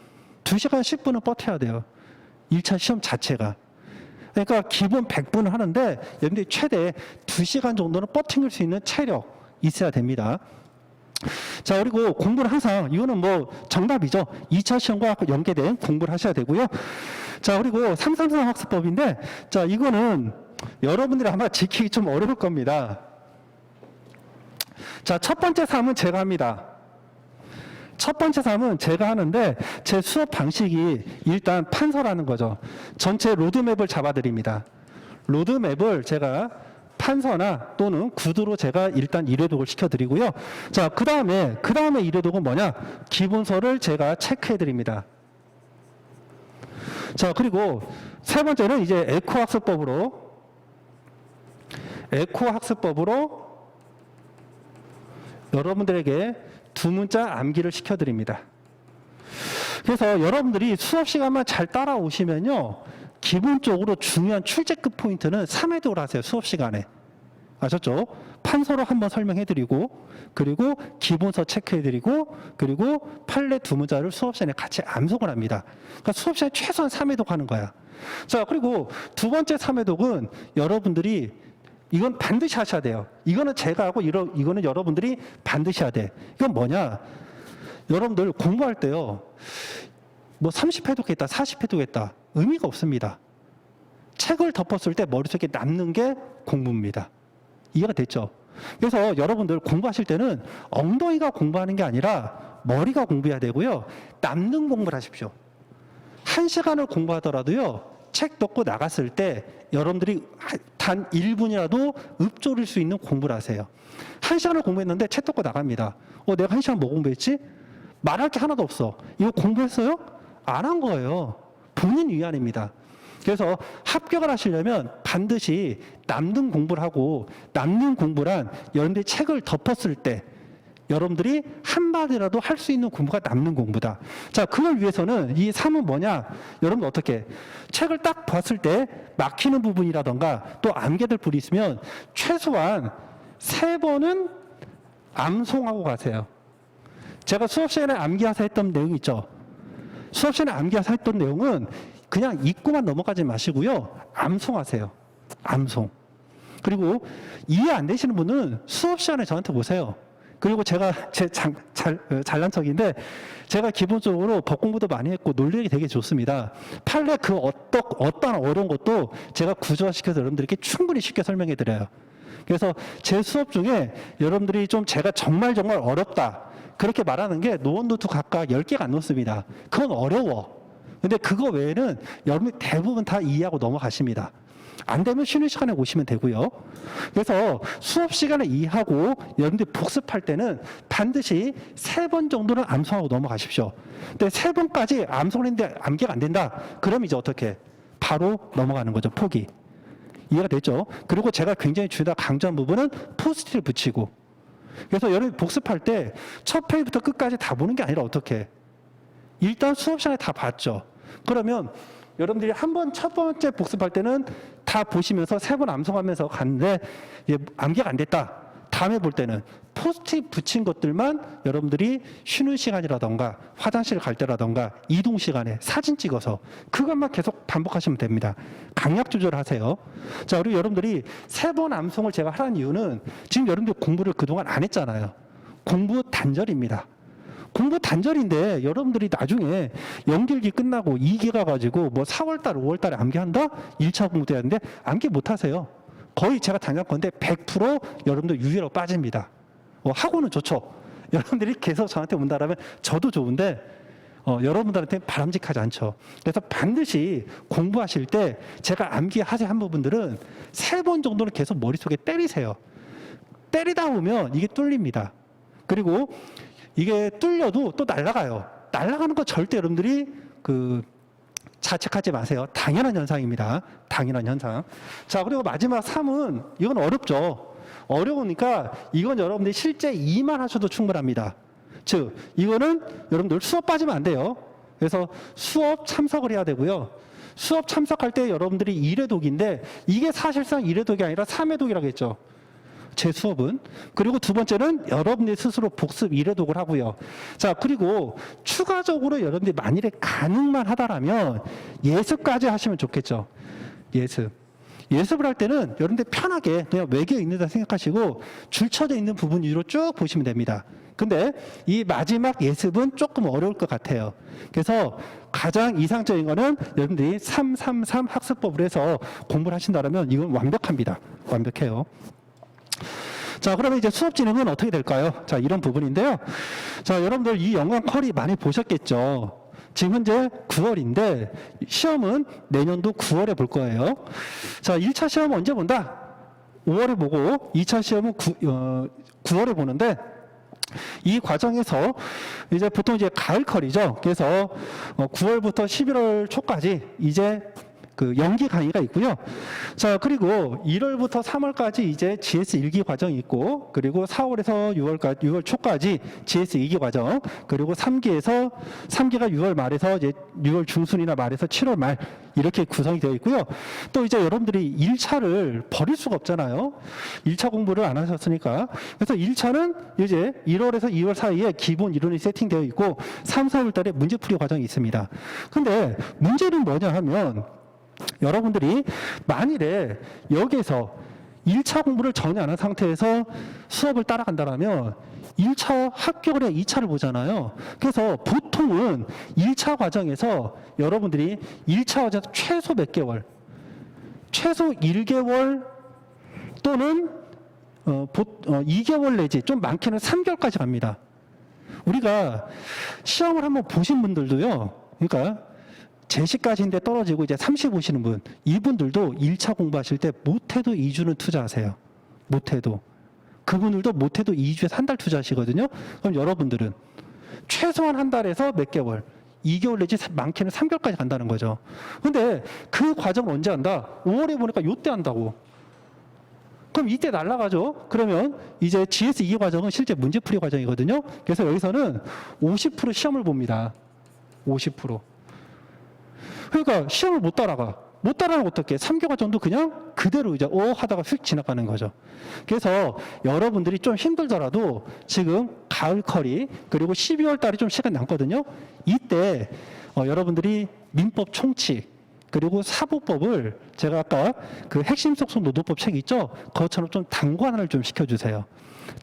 2시간 10분은 버텨야 돼요. 1차 시험 자체가. 그러니까 기본 100분을 하는데 여러분들이 최대 2시간 정도는 버팅길 수 있는 체력 있어야 됩니다. 자, 그리고 공부는 항상 이거는 뭐 정답이죠. 2차 시험과 연계된 공부를 하셔야 되고요. 자, 그리고 333 학습법인데, 자, 이거는 여러분들이 아마 지키기 좀 어려울 겁니다. 자, 첫 번째 3은 제가 합니다. 첫 번째 3은 제가 하는데 제 수업 방식이 일단 판서라는 거죠. 전체 로드맵을 잡아드립니다. 로드맵을 제가 판서나 또는 구두로 제가 일단 이래독을 시켜드리고요. 자, 그 다음에 이래독은 뭐냐? 기본서를 제가 체크해드립니다. 자, 그리고 세 번째는 이제 에코 학습법으로 여러분들에게 두 문자 암기를 시켜드립니다. 그래서 여러분들이 수업 시간만 잘 따라오시면요, 기본적으로 중요한 출제급 포인트는 3회독을 하세요. 수업 시간에. 아셨죠? 판서로 한번 설명해드리고, 그리고 기본서 체크해드리고, 그리고 판례 두 문자를 수업 시간에 같이 암송을 합니다. 그러니까 수업 시간에 최소한 3회독 하는 거야. 자, 그리고 두 번째 3회독은 여러분들이 이건 반드시 하셔야 돼요. 이거는 제가 하고 이거는 여러분들이 반드시 해야 돼. 이건 뭐냐? 여러분들 공부할 때요, 뭐 30회독 했다, 40회독 했다, 의미가 없습니다. 책을 덮었을 때 머릿속에 남는 게 공부입니다. 이해가 됐죠? 그래서 여러분들 공부하실 때는 엉덩이가 공부하는 게 아니라 머리가 공부해야 되고요. 남는 공부를 하십시오. 1시간을 공부하더라도요, 책 덮고 나갔을 때 여러분들이 단 1분이라도 읊조릴 수 있는 공부를 하세요. 1시간을 공부했는데 책 덮고 나갑니다. 내가 1시간 뭐 공부했지? 말할 게 하나도 없어. 이거 공부했어요? 안 한 거예요. 본인 위안입니다. 그래서 합격을 하시려면 반드시 남는 공부를 하고, 남는 공부란 여러분들이 책을 덮었을 때 여러분들이 한마디라도 할 수 있는 공부가 남는 공부다. 자, 그걸 위해서는 이 3은 뭐냐? 여러분 어떻게? 책을 딱 봤을 때 막히는 부분이라던가 또 암기될 부분이 있으면 최소한 3번은 암송하고 가세요. 제가 수업 시간에 암기하사 했던 내용 있죠? 수업 시간에 암기하사 했던 내용은 그냥 읽고만 넘어가지 마시고요. 암송하세요. 암송. 그리고 이해 안 되시는 분은 수업 시간에 저한테 오세요. 그리고 제가 잘난 척인데 제가 기본적으로 법 공부도 많이 했고 논리력이 되게 좋습니다. 판례 그 어떤 어려운 것도 제가 구조화시켜서 여러분들께 충분히 쉽게 설명해 드려요. 그래서 제 수업 중에 여러분들이 좀 제가 정말 어렵다 그렇게 말하는 게 노원노트 각각 10개가 안 넘습니다. 그건 어려워. 근데 그거 외에는 여러분이 대부분 다 이해하고 넘어가십니다. 안 되면 쉬는 시간에 오시면 되고요. 그래서 수업 시간에 이해하고 여러분들이 복습할 때는 반드시 3번 정도는 암송하고 넘어가십시오. 근데 3번까지 암송했는데 암기가 안 된다. 그럼 이제 어떻게? 바로 넘어가는 거죠. 포기. 이해가 됐죠? 그리고 제가 굉장히 중요하다 강조한 부분은 포스트잇을 붙이고. 그래서 여러분이 복습할 때 첫 페이지부터 끝까지 다 보는 게 아니라 어떻게? 일단 수업 시간에 다 봤죠. 그러면 여러분들이 첫 번째 복습할 때는 다 보시면서 3번 암송하면서 갔는데 암기가 안 됐다. 다음에 볼 때는 포스트잇 붙인 것들만 여러분들이 쉬는 시간이라던가 화장실 갈 때라던가 이동 시간에 사진 찍어서 그것만 계속 반복하시면 됩니다. 강약 조절하세요. 자, 그리고 여러분들이 3번 암송을 제가 하라는 이유는 지금 여러분들 공부를 그동안 안 했잖아요. 공부 단절입니다. 공부 단절인데 여러분들이 나중에 연길기 끝나고 2기 가가지고 뭐 4월달, 5월달에 암기한다? 1차 공부도 해야 하는데 암기 못하세요. 거의 제가 당할 건데 100% 여러분들 유예로 빠집니다. 하고는 좋죠. 여러분들이 계속 저한테 온다라면 저도 좋은데 여러분들한테 바람직하지 않죠. 그래서 반드시 공부하실 때 제가 암기하세요 한 부분들은 3번 정도는 계속 머릿속에 때리세요. 때리다 보면 이게 뚫립니다. 그리고 이게 뚫려도 또 날아가요. 날아가는 거 절대 여러분들이 자책하지 마세요. 당연한 현상입니다. 당연한 현상. 자, 그리고 마지막 3은 이건 어렵죠. 어려우니까 이건 여러분들이 실제 2만 하셔도 충분합니다. 즉, 이거는 여러분들 수업 빠지면 안 돼요. 그래서 수업 참석을 해야 되고요. 수업 참석할 때 여러분들이 1회독인데 이게 사실상 1회독이 아니라 3회독이라고 했죠. 제 수업은. 그리고 두 번째는 여러분들이 스스로 복습 1회독을 하고요. 자, 그리고 추가적으로 여러분들이 만일에 가능만 하다라면 예습까지 하시면 좋겠죠. 예습. 예습을 할 때는 여러분들 편하게 그냥 외계에 있는다 생각하시고 줄 쳐져 있는 부분 위로 쭉 보시면 됩니다. 근데 이 마지막 예습은 조금 어려울 것 같아요. 그래서 가장 이상적인 거는 여러분들이 333 학습법을 해서 공부를 하신다면 이건 완벽합니다. 완벽해요. 자, 그러면 이제 수업 진행은 어떻게 될까요? 자, 이런 부분인데요. 자, 여러분들 이 영광 컬이 많이 보셨겠죠? 지금 현재 9월인데 시험은 내년도 9월에 볼 거예요. 자, 1차 시험 언제 본다? 5월에 보고 2차 시험은 9월에 보는데 이 과정에서 이제 보통 이제 가을 컬이죠. 그래서 9월부터 11월 초까지 이제 그 연기 강의가 있고요. 자, 그리고 1월부터 3월까지 이제 GS 1기 과정이 있고, 그리고 4월에서 6월 초까지 GS 2기 과정, 그리고 3기가 6월 말에서 이제 6월 중순이나 말에서 7월 말 이렇게 구성이 되어 있고요. 또 이제 여러분들이 1차를 버릴 수가 없잖아요. 1차 공부를 안 하셨으니까. 그래서 1차는 이제 1월에서 2월 사이에 기본 이론이 세팅되어 있고 3, 4월 달에 문제풀이 과정이 있습니다. 근데 문제는 뭐냐 하면 여러분들이 만일에 여기에서 1차 공부를 전혀 안 한 상태에서 수업을 따라간다면 1차 합격을 해 2차를 보잖아요. 그래서 보통은 1차 과정에서 여러분들이 1차 과정에서 최소 몇 개월, 최소 1개월 또는 2개월 내지 좀 많게는 3개월까지 갑니다. 우리가 시험을 한번 보신 분들도요. 그러니까 제시까지인데 떨어지고 이제 30 오시는 분, 이분들도 1차 공부하실 때 못해도 2주는 투자하세요. 못해도. 그분들도 못해도 2주에서 한 달 투자하시거든요. 그럼 여러분들은 최소한 한 달에서 몇 개월, 2개월 내지 많게는 3개월까지 간다는 거죠. 근데 그 과정을 언제 한다? 5월에 보니까 요때 한다고. 그럼 이때 날라가죠. 그러면 이제 GS 2기 과정은 실제 문제풀이 과정이거든요. 그래서 여기서는 50% 시험을 봅니다. 50%. 그러니까 시험을 못 따라가. 못 따라가면 어떻게? 3개월 정도 그냥 그대로 이제 하다가 휙 지나가는 거죠. 그래서 여러분들이 좀 힘들더라도 지금 가을 컬이 그리고 12월 달에 좀 시간 남거든요. 이때 여러분들이 민법 총칙 그리고 사법법을 제가 아까 그 핵심 속성 노동법 책 있죠? 그것처럼 좀 단관화를 좀 시켜주세요.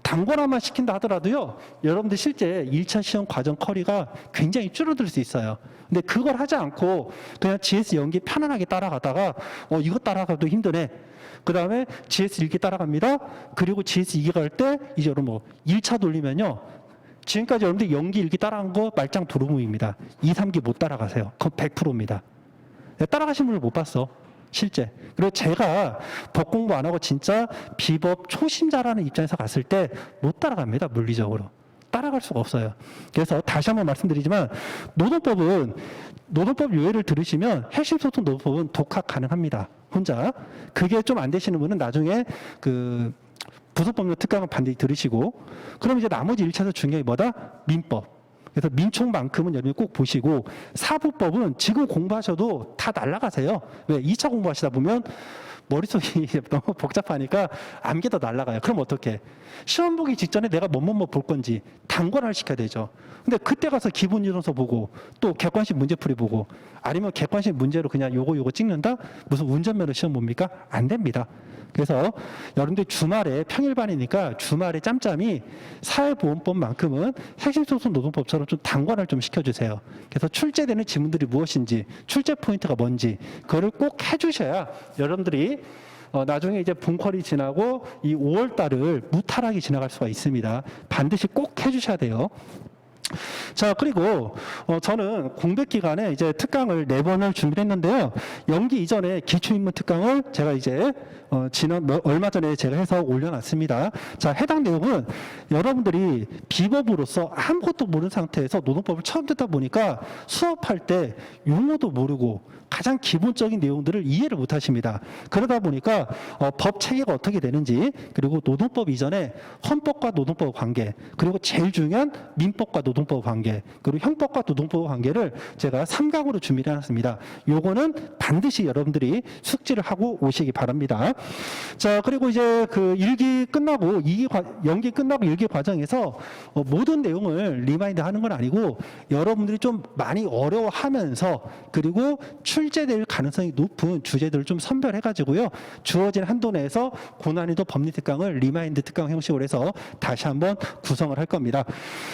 단권화만 시킨다 하더라도요, 여러분들 실제 1차 시험 과정 커리가 굉장히 줄어들 수 있어요. 근데 그걸 하지 않고 그냥 GS 연기 편안하게 따라가다가 이거 따라가도 힘드네. 그 다음에 GS 1기 따라갑니다. 그리고 GS 2기 갈 때 이제 여러분 1차 돌리면요. 지금까지 여러분들 연기 1기 따라간 거 말짱 도루묵입니다. 2, 3기 못 따라가세요. 그건 100%입니다. 따라가신 분을 못 봤어. 실제. 그리고 제가 법 공부 안 하고 진짜 비법 초심자라는 입장에서 갔을 때 못 따라갑니다. 물리적으로. 따라갈 수가 없어요. 그래서 다시 한번 말씀드리지만 노동법 요예를 들으시면 핵심 소통 노동법은 독학 가능합니다. 혼자. 그게 좀 안 되시는 분은 나중에 그 부속법률 특강을 반드시 들으시고 그럼 이제 나머지 1차에서 중요한 게 뭐다? 민법. 그래서 민총만큼은 여러분이 꼭 보시고 사부법은 지금 공부하셔도 다 날아가세요. 왜? 2차 공부하시다 보면 머릿속이 너무 복잡하니까 암기도 날아가요. 그럼 어떻게? 시험 보기 직전에 내가 뭐뭐 볼 건지 단권화를 시켜야 되죠. 근데 그때 가서 기본 이론서 보고 또 객관식 문제풀이 보고 아니면 객관식 문제로 그냥 요거 찍는다? 무슨 운전면허 시험 봅니까? 안 됩니다. 그래서 여러분들 주말에 평일반이니까 주말에 짬짬이 사회보험법만큼은 핵심소송 노동법처럼 좀 단관을 좀 시켜주세요. 그래서 출제되는 지문들이 무엇인지, 출제 포인트가 뭔지 그거를 꼭 해주셔야 여러분들이 나중에 이제 본컬이 지나고 이 5월 달을 무탈하게 지나갈 수가 있습니다. 반드시 꼭 해주셔야 돼요. 자, 그리고 저는 공백 기간에 이제 특강을 4번을 준비했는데요. 연기 이전에 기초인문 특강을 제가 이제 얼마 전에 제가 해서 올려놨습니다. 자, 해당 내용은 여러분들이 비법으로서 아무것도 모르는 상태에서 노동법을 처음 듣다 보니까 수업할 때 용어도 모르고 가장 기본적인 내용들을 이해를 못 하십니다. 그러다 보니까 법 체계가 어떻게 되는지 그리고 노동법 이전에 헌법과 노동법 관계 그리고 제일 중요한 민법과 노동법 노동법 관계, 그리고 형법과 노동법 관계를 제가 3강으로 준비를 해놨습니다. 요거는 반드시 여러분들이 숙지를 하고 오시기 바랍니다. 자, 그리고 이제 그 1기 끝나고 연기 끝나고 1기 과정에서 모든 내용을 리마인드 하는 건 아니고 여러분들이 좀 많이 어려워하면서 그리고 출제될 가능성이 높은 주제들을 좀 선별해가지고요. 주어진 한도 내에서 고난이도 법리 특강을 리마인드 특강 형식으로 해서 다시 한번 구성을 할 겁니다.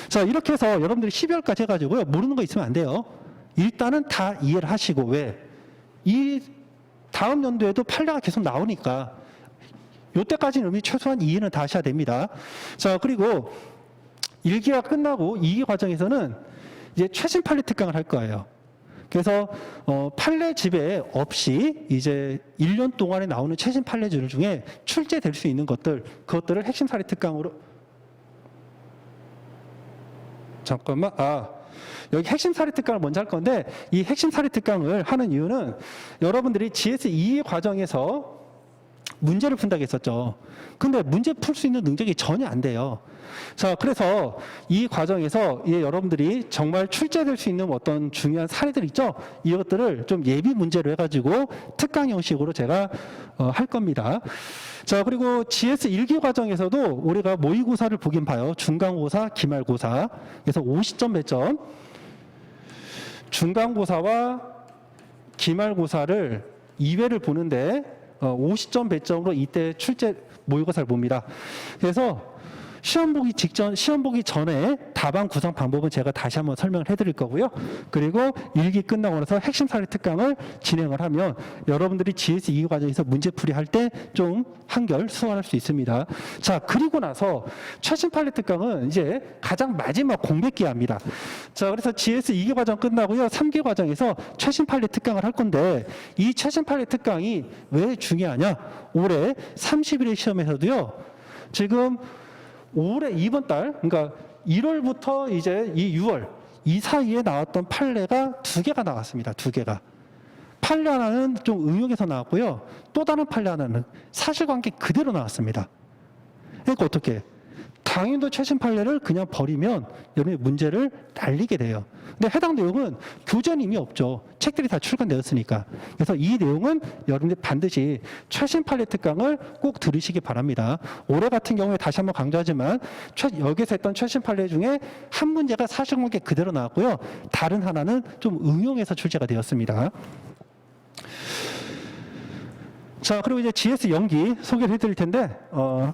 자, 이렇게 해서 여러분들이 12월까지 해가지고요. 모르는 거 있으면 안 돼요. 일단은 다 이해를 하시고, 왜? 이 다음 연도에도 판례가 계속 나오니까 요때까지는 이미 최소한 이해는 다 하셔야 됩니다. 자, 그리고 1기가 끝나고 2기 과정에서는 이제 최신 판례 특강을 할 거예요. 그래서 판례 집에 없이 이제 1년 동안에 나오는 최신 판례들 중에 출제될 수 있는 그것들을 핵심 사례 특강으로 잠깐만, 여기 핵심 사례 특강을 먼저 할 건데, 이 핵심 사례 특강을 하는 이유는 여러분들이 GS2 과정에서 문제를 푼다고 했었죠. 근데 문제 풀 수 있는 능력이 전혀 안 돼요. 자, 그래서 이 과정에서 여러분들이 정말 출제될 수 있는 어떤 중요한 사례들 있죠? 이것들을 좀 예비 문제로 해가지고 특강 형식으로 제가 할 겁니다. 자, 그리고 GS 1기 과정에서도 우리가 모의고사를 보긴 봐요. 중간고사, 기말고사. 그래서 50점 배점. 중간고사와 기말고사를 2회를 보는데 50점 배점으로 이때 출제 모의고사를 봅니다. 그래서 시험 보기 전에 답안 구성 방법은 제가 다시 한번 설명을 해드릴 거고요. 그리고 1기 끝나고 나서 핵심 사례 특강을 진행을 하면 여러분들이 GS 2기 과정에서 문제풀이 할 때 좀 한결 수월할 수 있습니다. 자, 그리고 나서 최신 판례 특강은 이제 가장 마지막 공백기합니다. 자, 그래서 GS 2기 과정 끝나고요. 3기 과정에서 최신 판례 특강을 할 건데, 이 최신 판례 특강이 왜 중요하냐? 올해 30일의 시험에서도요. 지금 올해 이번 달, 그러니까 1월부터 이제 이 6월 이 사이에 나왔던 판례가 2개가 나왔습니다. 2개가. 판례 하나는 좀 응용해서 나왔고요. 또 다른 판례 하나는 사실관계 그대로 나왔습니다. 그러니까 어떻게? 당연도 최신 판례를 그냥 버리면 여러분이 문제를 날리게 돼요. 근데 해당 내용은 교재는 이미 없죠. 책들이 다 출간되었으니까. 그래서 이 내용은 여러분들 반드시 최신 판례 특강을 꼭 들으시기 바랍니다. 올해 같은 경우에 다시 한번 강조하지만 여기서 했던 최신 판례 중에 한 문제가 사실관계 그대로 나왔고요. 다른 하나는 좀 응용해서 출제가 되었습니다. 자, 그리고 이제 GS 연기 소개를 해드릴 텐데,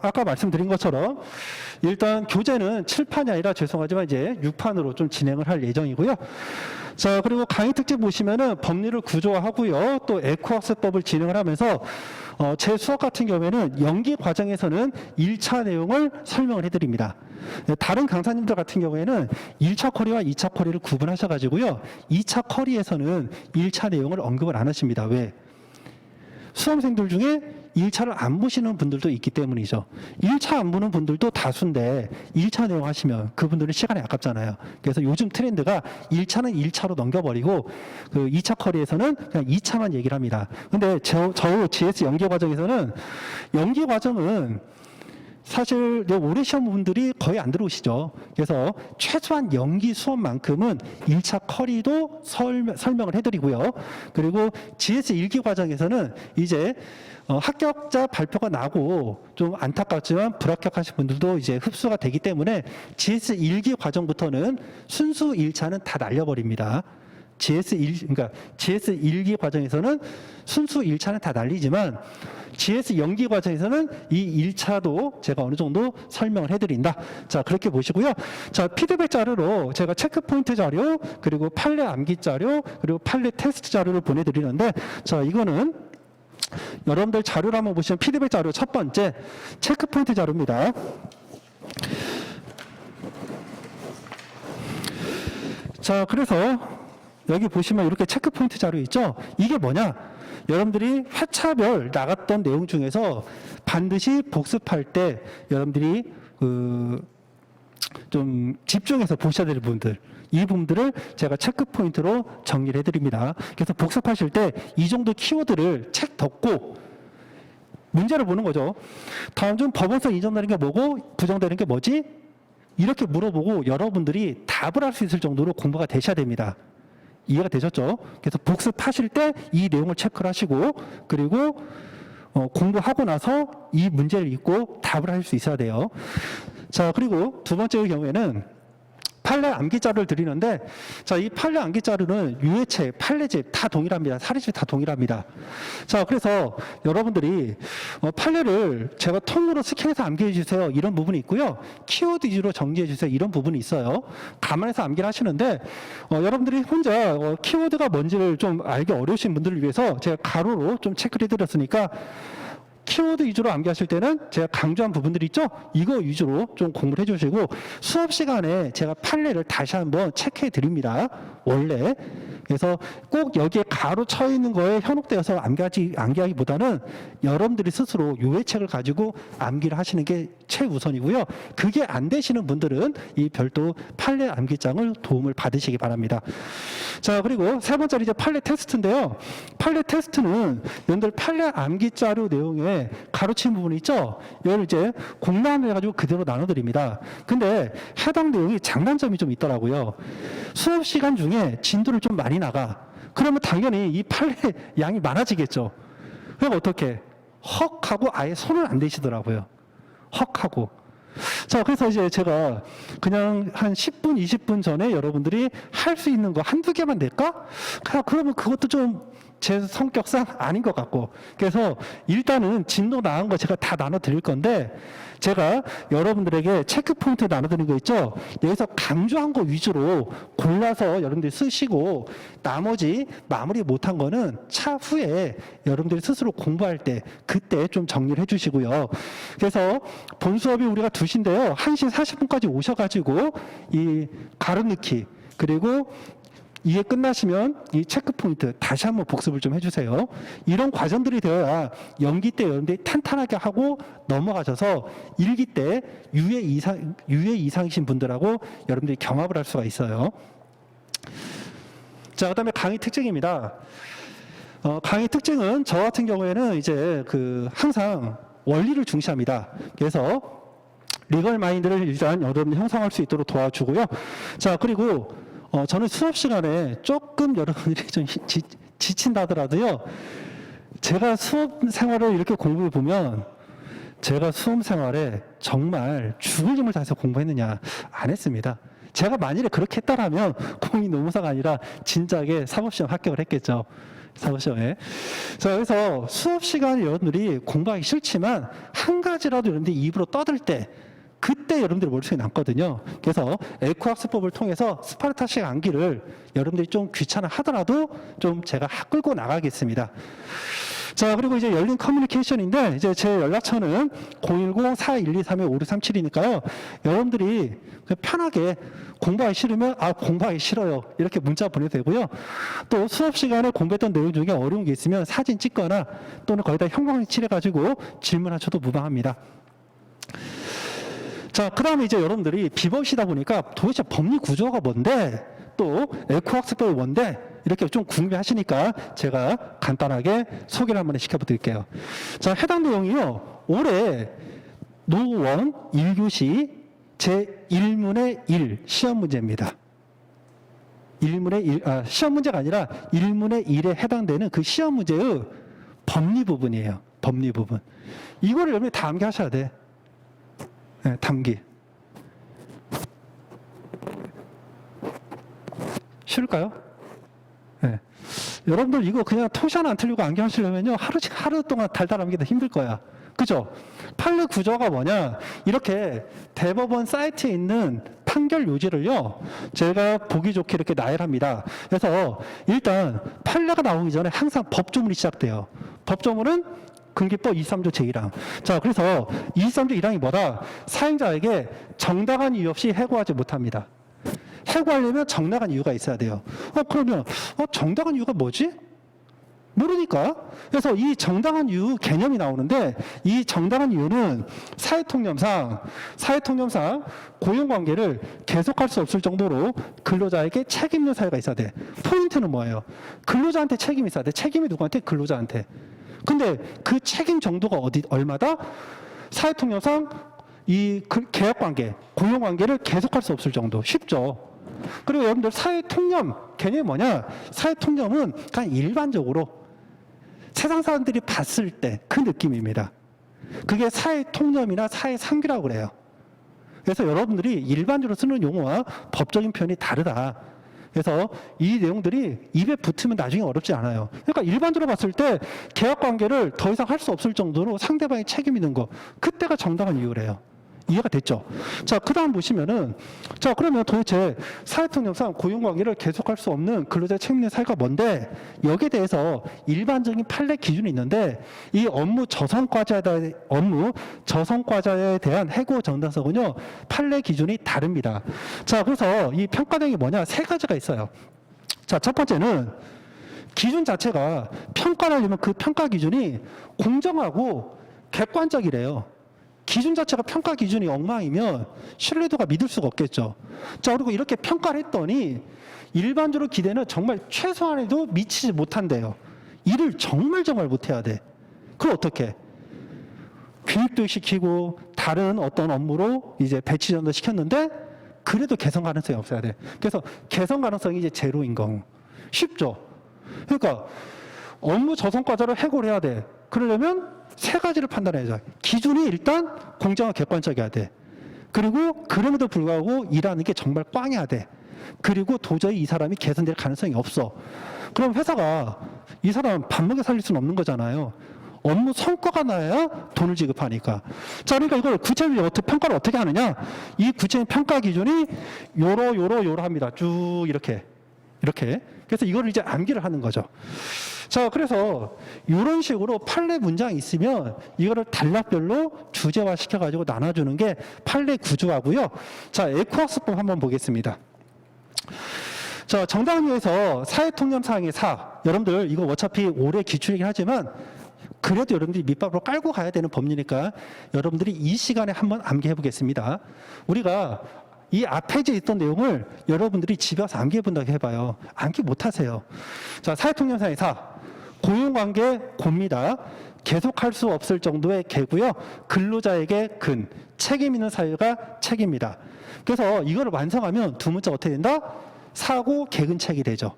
아까 말씀드린 것처럼 일단 교재는 7판이 아니라 죄송하지만 이제 6판으로 좀 진행을 할 예정이고요. 자, 그리고 강의 특집 보시면은 법리를 구조화하고요. 또 에코학습법을 진행을 하면서 제 수업 같은 경우에는 연기 과정에서는 1차 내용을 설명을 해드립니다. 다른 강사님들 같은 경우에는 1차 쿼리와 2차 쿼리를 구분하셔가지고요. 2차 쿼리에서는 1차 내용을 언급을 안 하십니다. 왜? 수험생들 중에 1차를 안 보시는 분들도 있기 때문이죠. 1차 안 보는 분들도 다수인데 1차 내용 하시면 그분들은 시간이 아깝잖아요. 그래서 요즘 트렌드가 1차는 1차로 넘겨버리고 그 2차 커리에서는 그냥 2차만 얘기를 합니다. 근데 저 GS 연기 과정에서는 연기 과정은 사실 올해 시험 분들이 거의 안 들어오시죠. 그래서 최소한 연기 수업만큼은 1차 커리도 설명을 해드리고요. 그리고 GS 1기 과정에서는 이제 합격자 발표가 나고 좀 안타깝지만 불합격하신 분들도 이제 흡수가 되기 때문에 GS 1기 과정부터는 순수 1차는 다 날려버립니다. 그러니까 GS 1기 과정에서는 순수 1차는 다 날리지만 GS 연기 과정에서는 이 1차도 제가 어느 정도 설명을 해드린다. 자, 그렇게 보시고요. 자, 피드백 자료로 제가 체크포인트 자료, 그리고 판례 암기 자료, 그리고 판례 테스트 자료를 보내드리는데, 자, 이거는 여러분들 자료를 한번 보시면 피드백 자료 첫 번째 체크포인트 자료입니다. 자, 그래서 여기 보시면 이렇게 체크포인트 자료 있죠? 이게 뭐냐? 여러분들이 회차별 나갔던 내용 중에서 반드시 복습할 때 여러분들이 좀 집중해서 보셔야 될 부분들, 이 부분들을 제가 체크포인트로 정리를 해드립니다. 그래서 복습하실 때 이 정도 키워드를 책 덮고 문제를 보는 거죠. 다음 중 법원성 인정되는 게 뭐고 부정되는 게 뭐지? 이렇게 물어보고 여러분들이 답을 할 수 있을 정도로 공부가 되셔야 됩니다. 이해가 되셨죠? 그래서 복습하실 때 이 내용을 체크를 하시고 그리고 공부하고 나서 이 문제를 읽고 답을 할 수 있어야 돼요. 자, 그리고 두 번째의 경우에는 판례 암기자료를 드리는데, 자, 이 판례 암기자료는 유해책, 판례집 다 동일합니다. 사례집 다 동일합니다. 자, 그래서 여러분들이 판례를 제가 통으로 스캔해서 암기해 주세요. 이런 부분이 있고요. 키워드 위주로 정리해 주세요. 이런 부분이 있어요. 감안해서 암기를 하시는데, 여러분들이 혼자 키워드가 뭔지를 좀 알기 어려우신 분들을 위해서 제가 가로로 좀 체크를 해드렸으니까 키워드 위주로 암기하실 때는 제가 강조한 부분들이 있죠? 이거 위주로 좀 공부를 해주시고 수업 시간에 제가 판례를 다시 한번 체크해 드립니다. 원래. 그래서 꼭 여기에 가로 쳐 있는 거에 현혹되어서 암기하기보다는 여러분들이 스스로 요해책을 가지고 암기를 하시는 게 최우선이고요. 그게 안 되시는 분들은 이 별도 판례 암기장을 도움을 받으시기 바랍니다. 자, 그리고 세 번째로 이제 판례 테스트인데요. 판례 테스트는 여러분들 판례 암기자료 내용에 가로친 부분이 있죠? 이걸 이제 공란을 해가지고 그대로 나눠드립니다. 근데 해당 내용이 장단점이 좀 있더라고요. 수업 시간 중에 진도를 좀 많이 나가. 그러면 당연히 이 판례 양이 많아지겠죠. 그럼 어떻게? 헉 하고 아예 손을 안 대시더라고요. 헉 하고. 자, 그래서 이제 제가 그냥 한 10분, 20분 전에 여러분들이 할 수 있는 거 한두 개만 낼까? 그러면 그것도 좀 제 성격상 아닌 것 같고. 그래서 일단은 진도 나은 거 제가 다 나눠 드릴 건데, 제가 여러분들에게 체크 포인트 나눠 드린 거 있죠? 여기서 강조한 거 위주로 골라서 여러분들이 쓰시고, 나머지 마무리 못한 거는 차후에 여러분들이 스스로 공부할 때 그때 좀 정리를 해주시고요. 그래서 본 수업이 우리가 2시인데요. 1시 40분까지 오셔가지고 이 가로넣기 그리고 이게 끝나시면 이 체크 포인트 다시 한번 복습을 좀 해주세요. 이런 과정들이 되어야 연기 때 여러분들이 탄탄하게 하고 넘어가셔서 일기 때 유예 이상이신 분들하고 여러분들이 경합을 할 수가 있어요. 자, 그다음에 강의 특징입니다. 강의 특징은 저 같은 경우에는 이제 항상 원리를 중시합니다. 그래서 리걸 마인드를 일단 여러분들 형성할 수 있도록 도와주고요. 자, 그리고 저는 수업 시간에 조금 여러분들이 좀 지친다 하더라도요. 제가 수업 생활을 이렇게 공부해 보면 제가 수험 생활에 정말 죽을 힘을 다해서 공부했느냐? 안 했습니다. 제가 만일에 그렇게 했다라면 공인 노무사가 아니라 진작에 사법시험 합격을 했겠죠. 사법시험에. 자, 그래서 수업 시간에 여러분들이 공부하기 싫지만 한 가지라도 여러분들이 입으로 떠들 때 그때 여러분들의 머릿속에 남거든요. 그래서 에코학습법을 통해서 스파르타식 암기를 여러분들이 좀 귀찮아 하더라도 좀 제가 끌고 나가겠습니다. 자, 그리고 이제 열린 커뮤니케이션인데 이제 제 연락처는 010-4123-5637이니까요. 여러분들이 편하게 공부하기 싫으면 공부하기 싫어요. 이렇게 문자 보내도 되고요. 또 수업 시간에 공부했던 내용 중에 어려운 게 있으면 사진 찍거나 또는 거기다 형광색 칠해가지고 질문하셔도 무방합니다. 자, 그 다음에 이제 여러분들이 비버시다 보니까 도대체 법리 구조가 뭔데 또 에코학습법이 뭔데 이렇게 좀 궁금해하시니까 제가 간단하게 소개를 한번 시켜드릴게요. 자, 해당 내용이요. 올해 노원 1교시 제1문의 1 시험 문제입니다. 1문의 1, 시험 문제가 아니라 1문의 1에 해당되는 그 시험 문제의 법리 부분이에요. 법리 부분. 이거를 여러분이 다 암기하셔야 돼. 네, 담기. 싫을까요? 네. 여러분들 이거 그냥 토시 하나 안 틀리고 암기하시려면요. 하루 동안 달달 암기도 힘들 거야. 그죠? 판례 구조가 뭐냐? 이렇게 대법원 사이트에 있는 판결 요지를요. 제가 보기 좋게 이렇게 나열합니다. 그래서 일단 판례가 나오기 전에 항상 법조문이 시작돼요. 법조문은 근기법 23조 제1항. 자, 그래서 23조 1항이 뭐다? 사행자에게 정당한 이유 없이 해고하지 못합니다. 해고하려면 정당한 이유가 있어야 돼요. 그러면 정당한 이유가 뭐지? 모르니까. 그래서 이 정당한 이유 개념이 나오는데 이 정당한 이유는 사회통념상 고용관계를 계속할 수 없을 정도로 근로자에게 책임 있는 사유가 있어야 돼. 포인트는 뭐예요? 근로자한테 책임이 있어야 돼. 책임이 누구한테? 근로자한테. 근데 그 책임 정도가 얼마다? 사회통념상 이 계약관계, 고용관계를 계속할 수 없을 정도. 쉽죠. 그리고 여러분들 사회통념 개념이 뭐냐? 사회통념은 그냥 일반적으로 세상 사람들이 봤을 때 그 느낌입니다. 그게 사회통념이나 사회상규라고 그래요. 그래서 여러분들이 일반적으로 쓰는 용어와 법적인 표현이 다르다. 그래서 이 내용들이 입에 붙으면 나중에 어렵지 않아요. 그러니까 일반적으로 봤을 때 계약관계를 더 이상 할 수 없을 정도로 상대방이 책임 있는 거, 그때가 정당한 이유래요. 이해가 됐죠? 자, 그 다음 보시면은, 자, 그러면 도대체 사회통념상 고용관계를 계속할 수 없는 근로자의 책임 있는 사유가 뭔데, 여기에 대해서 일반적인 판례 기준이 있는데, 이 업무 저성과자에 대한 해고 정당성은요, 판례 기준이 다릅니다. 자, 그래서 이 평가 내용이 뭐냐, 세 가지가 있어요. 자, 첫 번째는 기준 자체가 평가를 하려면 그 평가 기준이 공정하고 객관적이래요. 기준 자체가 평가 기준이 엉망이면 신뢰도가 믿을 수가 없겠죠. 자, 그리고 이렇게 평가를 했더니 일반적으로 기대는 정말 최소한에도 미치지 못한대요. 일을 정말 못해야 돼. 그걸 어떻게? 교육도 시키고 다른 어떤 업무로 이제 배치 전도 시켰는데 그래도 개선 가능성이 없어야 돼. 그래서 개선 가능성이 이제 제로인 경우. 쉽죠? 그러니까 업무 저성과자를 해고해야 돼. 그러려면 세 가지를 판단해야죠. 기준이 일단 공정하고 객관적이어야 돼. 그리고 그럼에도 불구하고 일하는 게 정말 꽝해야 돼. 그리고 도저히 이 사람이 개선될 가능성이 없어. 그럼 회사가 이 사람 밥 먹여 살릴 수는 없는 거잖아요. 업무 성과가 나야 돈을 지급하니까. 자, 그러니까 이걸 구체적으로 평가를 어떻게 하느냐? 이 구체적인 평가 기준이 요러 합니다. 쭉 이렇게. 그래서 이걸 이제 암기를 하는 거죠. 자, 그래서 이런 식으로 판례 문장이 있으면 이거를 단락별로 주제화 시켜가지고 나눠주는 게 판례 구조하고요. 자, 에코학습법 한번 보겠습니다. 자, 정당유에서 사회통념사항의 4. 여러분들 이거 어차피 올해 기출이긴 하지만 그래도 여러분들이 밑밥으로 깔고 가야 되는 법리니까 여러분들이 이 시간에 한번 암기해 보겠습니다. 우리가 이 앞에 있던 내용을 여러분들이 집에 와서 암기해 본다고 해봐요. 암기 못 하세요. 자, 사회통념사항의 4. 고용관계 고입니다. 계속할 수 없을 정도의 개고요. 근로자에게 책임 있는 사유가 책입니다. 그래서 이거를 완성하면 두 문자 어떻게 된다? 사고 개근책이 되죠.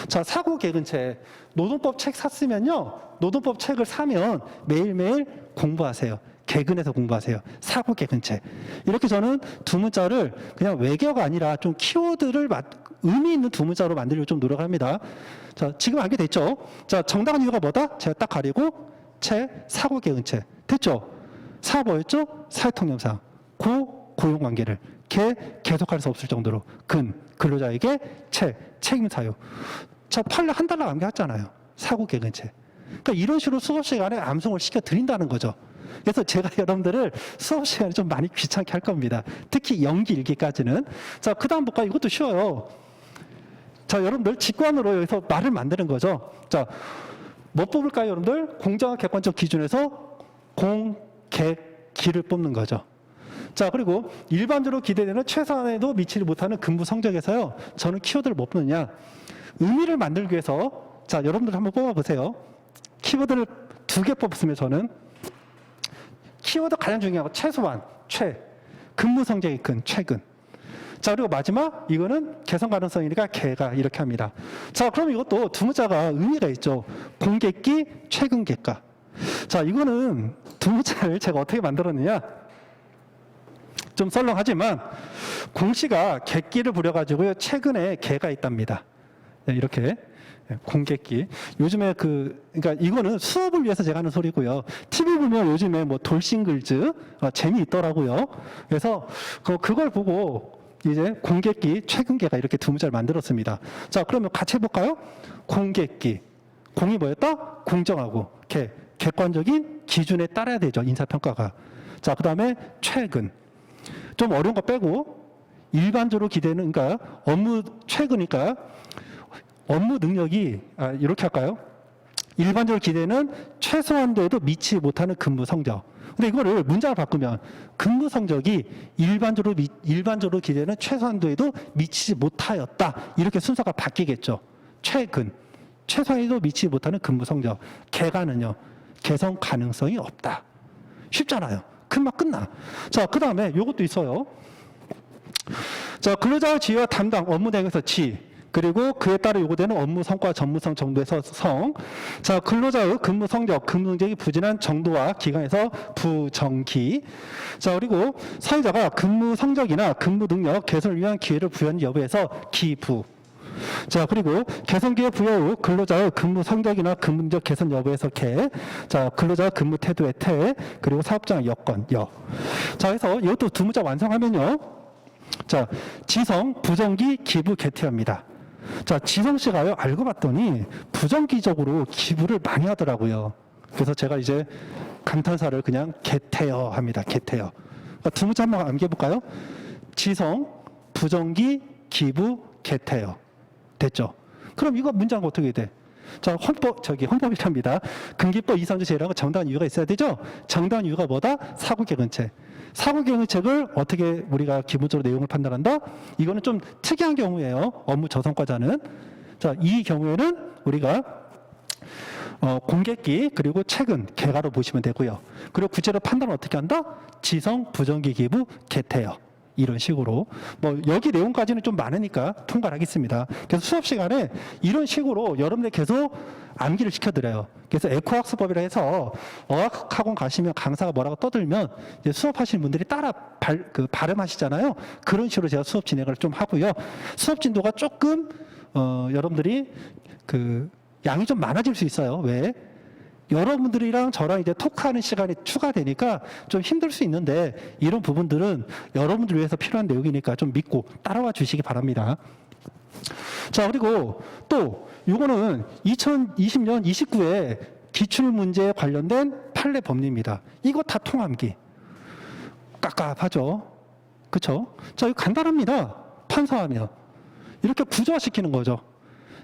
자, 사고 개근책. 노동법 책 샀으면요. 노동법 책을 사면 매일매일 공부하세요. 개근해서 공부하세요. 사고 개근책. 이렇게 저는 두 문자를 그냥 외계어가 아니라 좀 키워드를 의미 있는 두 문자로 만들려고 좀 노력합니다. 자, 지금 알게 됐죠? 자, 정당한 이유가 뭐다? 제가 딱 가리고 사고 개근책. 됐죠? 사 뭐였죠? 사회통념상. 고용관계를 계속할 수 없을 정도로 근로자에게 책임 사유. 저 판례 한 달락 암기했잖아요. 사고 개근책. 그러니까 이런 식으로 수업 시간에 암송을 시켜드린다는 거죠. 그래서 제가 여러분들을 수업 시간에 좀 많이 귀찮게 할 겁니다. 특히 연기 일기까지는. 자, 그 다음 볼까요? 이것도 쉬워요. 자, 여러분들 직관으로 여기서 말을 만드는 거죠. 자, 뭐 뽑을까요, 여러분들? 공정한 객관적 기준에서 기를 뽑는 거죠. 자, 그리고 일반적으로 기대되는 최소한에도 미치지 못하는 근무 성적에서요. 저는 키워드를 못 뽑느냐? 의미를 만들기 위해서 자, 여러분들 한번 뽑아보세요. 키워드를 2개 뽑았으면 저는 키워드 가장 중요한 거 최소한, 근무 성적이 최근. 자, 그리고 마지막 이거는 개선 가능성이니까 개가 이렇게 합니다. 자, 그럼 이것도 두 문자가 의미가 있죠. 공개기, 최근 개가. 자, 이거는 두 문자를 제가 어떻게 만들었느냐? 좀 썰렁하지만 공시가 객기를 부려가지고요. 최근에 개가 있답니다. 네, 이렇게. 공개기. 요즘에 그러니까 이거는 수업을 위해서 제가 하는 소리고요. TV 보면 요즘에 뭐 돌싱글즈 재미있더라고요. 그래서 그걸 보고 이제 공개기, 최근계가 이렇게 두 문자를 만들었습니다. 자, 그러면 같이 해볼까요? 공개기. 공이 뭐였다? 공정하고 객관적인 기준에 따라야 되죠. 인사평가가. 자, 그 다음에 최근. 좀 어려운 거 빼고 일반적으로 기대는 그러니까 최근이니까 업무 능력이 이렇게 할까요? 일반적으로 기대는 최소한도에도 미치지 못하는 근무 성적. 근데 이거를 문장을 바꾸면 근무 성적이 일반적으로 기대는 최소한도에도 미치지 못하였다. 이렇게 순서가 바뀌겠죠. 최소한에도 미치지 못하는 근무 성적. 개가는요. 개선 가능성이 없다. 쉽잖아요. 그만 끝나. 자, 그 다음에 요것도 있어요. 자, 근로자의 지위와 담당, 업무 내용에서 지, 그리고 그에 따라 요구되는 업무 성과, 전무성 정도에서 성. 자, 근로자의 근무 성적, 근무 능력이 부진한 정도와 기간에서 부정기. 자, 그리고 사회자가 근무 성적이나 근무 능력 개선을 위한 기회를 부여하는 여부에서 기부. 자, 그리고 개선기회 부여 후 근로자의 근무 성적이나 근무 능력 개선 여부에서 개. 자, 근로자 근무 태도의 태. 그리고 사업장 여건 여. 자, 그래서 이것도 두 문자 완성하면요. 자, 지성, 부정기, 기부, 개퇴합니다. 자, 지성 씨가요, 알고 봤더니 부정기적으로 기부를 많이 하더라고요. 그래서 제가 이제 감탄사를 그냥 개퇴여 합니다. 개퇴여. 그러니까 두 문자 한번 암기해볼까요? 지성, 부정기, 기부, 개퇴여. 됐죠? 그럼 이거 문장은 어떻게 돼? 자, 헌법이랍니다. 근기법 이상주 제외라고 정당한 이유가 있어야 되죠? 정당한 이유가 뭐다? 사후개근책. 사후개근책을 어떻게 우리가 기본적으로 내용을 판단한다? 이거는 좀 특이한 경우예요. 업무 저성과자는. 자, 이 경우에는 우리가 공개기 그리고 최근 개가로 보시면 되고요. 그리고 구체로 판단을 어떻게 한다? 지성, 부정기, 기부, 개퇴여. 이런 식으로 뭐 여기 내용까지는 좀 많으니까 통과를 하겠습니다. 그래서 수업 시간에 이런 식으로 여러분들 계속 암기를 시켜드려요. 그래서 에코학습법이라 해서 어학학원 가시면 강사가 뭐라고 떠들면 이제 수업하시는 분들이 따라 발음하시잖아요. 그런 식으로 제가 수업 진행을 좀 하고요. 수업 진도가 조금 여러분들이 양이 좀 많아질 수 있어요. 왜? 여러분들이랑 저랑 이제 토크하는 시간이 추가되니까 좀 힘들 수 있는데 이런 부분들은 여러분들 위해서 필요한 내용이니까 좀 믿고 따라와 주시기 바랍니다. 자, 그리고 또 이거는 2020년 29회 기출문제에 관련된 판례 법리입니다. 이거 다 통암기. 깝깝하죠? 그쵸? 자, 이거 간단합니다. 판사하면. 이렇게 구조화시키는 거죠.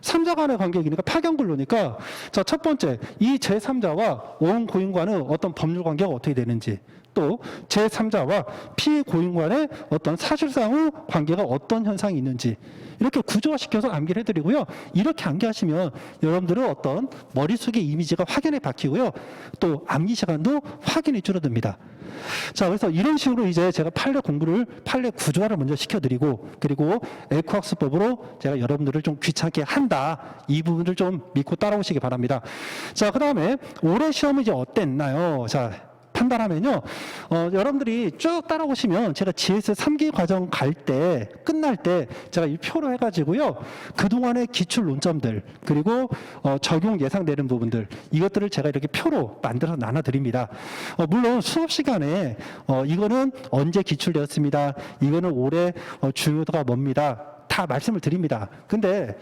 3자 간의 관계이니까 파견근로니까 자, 첫 번째 이 제3자와 원고인과는 어떤 법률 관계가 어떻게 되는지 또 제3자와 피고인 간의 어떤 사실상의 관계가 어떤 현상이 있는지 이렇게 구조화시켜서 암기를 해드리고요. 이렇게 암기하시면 여러분들은 어떤 머릿속의 이미지가 확연히 바뀌고요. 또 암기 시간도 확연히 줄어듭니다. 자, 그래서 이런 식으로 이제 제가 판례 구조화를 먼저 시켜드리고 그리고 에코학습법으로 제가 여러분들을 좀 귀찮게 한다. 이 부분을 좀 믿고 따라오시기 바랍니다. 자, 그 다음에 올해 시험은 이제 어땠나요? 자, 판단하면요. 여러분들이 쭉 따라오시면 제가 GS 3기 과정 끝날 때 제가 이 표로 해가지고요. 그동안의 기출 논점들 그리고 적용 예상되는 부분들 이것들을 제가 이렇게 표로 만들어서 나눠드립니다. 물론 수업 시간에 이거는 언제 기출되었습니다. 이거는 올해 중요도가 뭡니다. 다 말씀을 드립니다. 근데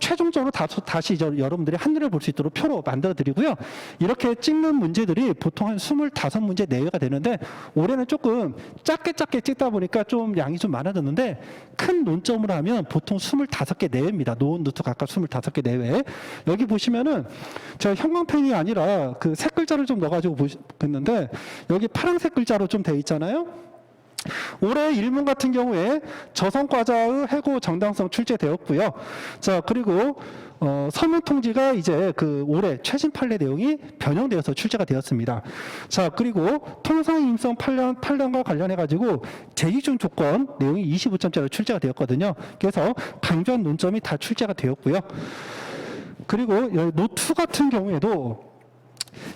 최종적으로 다시 여러분들이 한눈에 볼 수 있도록 표로 만들어 드리고요. 이렇게 찍는 문제들이 보통 한 25문제 내외가 되는데 올해는 조금 짧게 찍다 보니까 좀 양이 좀 많아졌는데 큰 논점으로 하면 보통 25개 내외입니다. 노트도 각각 25개 내외. 여기 보시면은 제가 형광펜이 아니라 그 색 글자를 좀 넣어가지고 보셨는데 여기 파란색 글자로 좀 돼 있잖아요. 올해 일문 같은 경우에 저성과자의 해고 정당성 출제되었고요. 자, 그리고 서면 통지가 이제 올해 최신 판례 내용이 변형되어서 출제가 되었습니다. 자, 그리고 통상임성 판례과 관련해 가지고 재기준 조건 내용이 25점짜리 출제가 되었거든요. 그래서 강조한 논점이 다 출제가 되었고요. 그리고 노2 같은 경우에도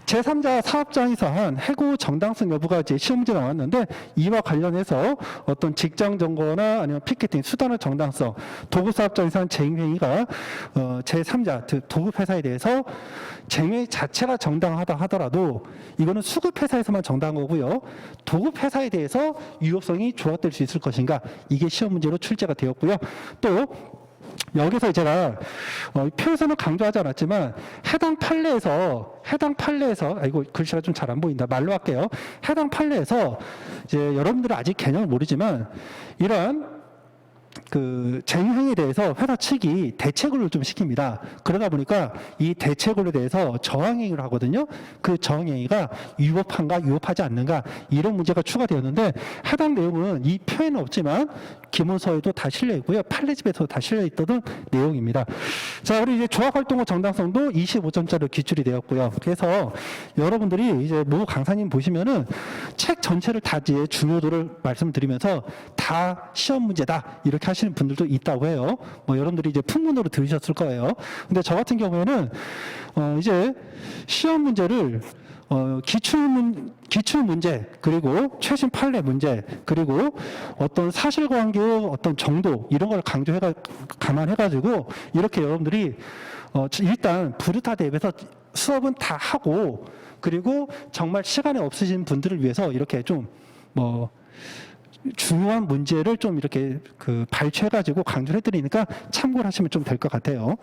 제3자 사업장에서 한 해고 정당성 여부가 이제 시험 문제 나왔는데 이와 관련해서 어떤 직장 정보나 아니면 피켓팅 수단의 정당성, 도급 사업장에서 한 쟁행위가 제3자 도급 회사에 대해서 쟁행위 자체가 정당하다 하더라도 이거는 수급 회사에서만 정당한 거고요. 도급 회사에 대해서 유효성이 조합될 수 있을 것인가 이게 시험 문제로 출제가 되었고요. 또 여기서 제가 표에서는 강조하지 않았지만 해당 판례에서 이거 글씨가 좀 잘 안 보인다. 말로 할게요. 해당 판례에서 이제 여러분들은 아직 개념을 모르지만 이러한 쟁행에 대해서 회사 측이 대책을 좀 시킵니다. 그러다 보니까 이 대책에 대해서 저항행위를 하거든요. 그 저항행위가 위법한가 위법하지 않는가 이런 문제가 추가되었는데 해당 내용은 이 표에는 없지만 기문서에도 다 실려 있고요. 판례집에서도 다 실려 있던 내용입니다. 자, 우리 이제 조합활동과 정당성도 25점짜리 기출이 되었고요. 그래서 여러분들이 이제 모 강사님 보시면은 책 전체를 다 이제 중요도를 말씀드리면서 다 시험 문제다 이렇게 하시는 분들도 있다고 해요. 뭐 여러분들이 이제 풍문으로 들으셨을 거예요. 근데 저 같은 경우에는 이제 시험 문제를 기출 문제, 그리고 최신 판례 문제, 그리고 어떤 사실관계의 어떤 정도, 이런 걸 감안해가지고, 이렇게 여러분들이, 일단, 부르타 대비해서 수업은 다 하고, 그리고 정말 시간이 없으신 분들을 위해서 이렇게 좀, 중요한 문제를 좀 이렇게 발췌해가지고 강조를 해드리니까 참고를 하시면 좀 될 것 같아요.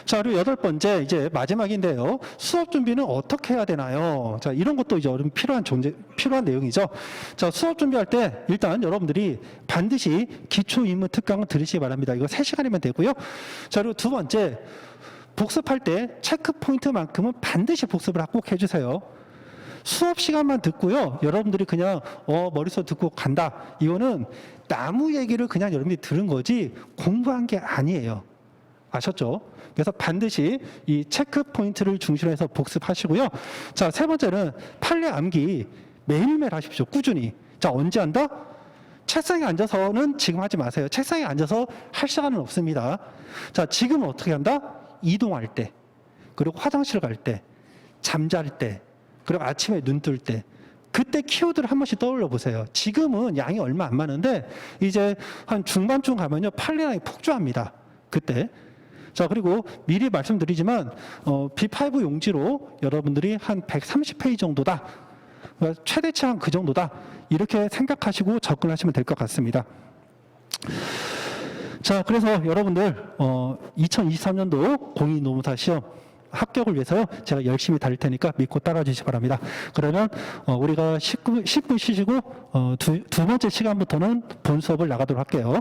자, 그리고 8번째, 이제 마지막인데요. 수업 준비는 어떻게 해야 되나요? 자, 이런 것도 이제 필요한 내용이죠. 자, 수업 준비할 때 일단 여러분들이 반드시 기초인문 특강을 들으시기 바랍니다. 이거 3시간이면 되고요. 자, 그리고 두 번째, 복습할 때 체크 포인트만큼은 반드시 복습을 꼭 해주세요. 수업 시간만 듣고요. 여러분들이 그냥 머릿속 듣고 간다. 이거는 나무 얘기를 그냥 여러분들이 들은 거지 공부한 게 아니에요. 아셨죠? 그래서 반드시 이 체크 포인트를 중심으로 해서 복습하시고요. 자, 세 번째는 판례 암기 매일매일 하십시오. 꾸준히. 자, 언제 한다? 책상에 앉아서는 지금 하지 마세요. 책상에 앉아서 할 시간은 없습니다. 자, 지금은 어떻게 한다? 이동할 때, 그리고 화장실 갈 때, 잠잘 때, 그리고 아침에 눈 뜰 때, 그때 키워드를 한 번씩 떠올려 보세요. 지금은 양이 얼마 안 많은데 이제 한 중반쯤 가면요 판례량이 폭주합니다. 그때. 자, 그리고 미리 말씀드리지만 B5 용지로 여러분들이 한 130페이지 정도다. 그러니까 최대치한 그 정도다. 이렇게 생각하시고 접근하시면 될 것 같습니다. 자, 그래서 여러분들 2023년도 공인노무사 시험 합격을 위해서요, 제가 열심히 다닐 테니까 믿고 따라와 주시기 바랍니다. 그러면 우리가 10분 쉬시고 두 번째 시간부터는 본 수업을 나가도록 할게요.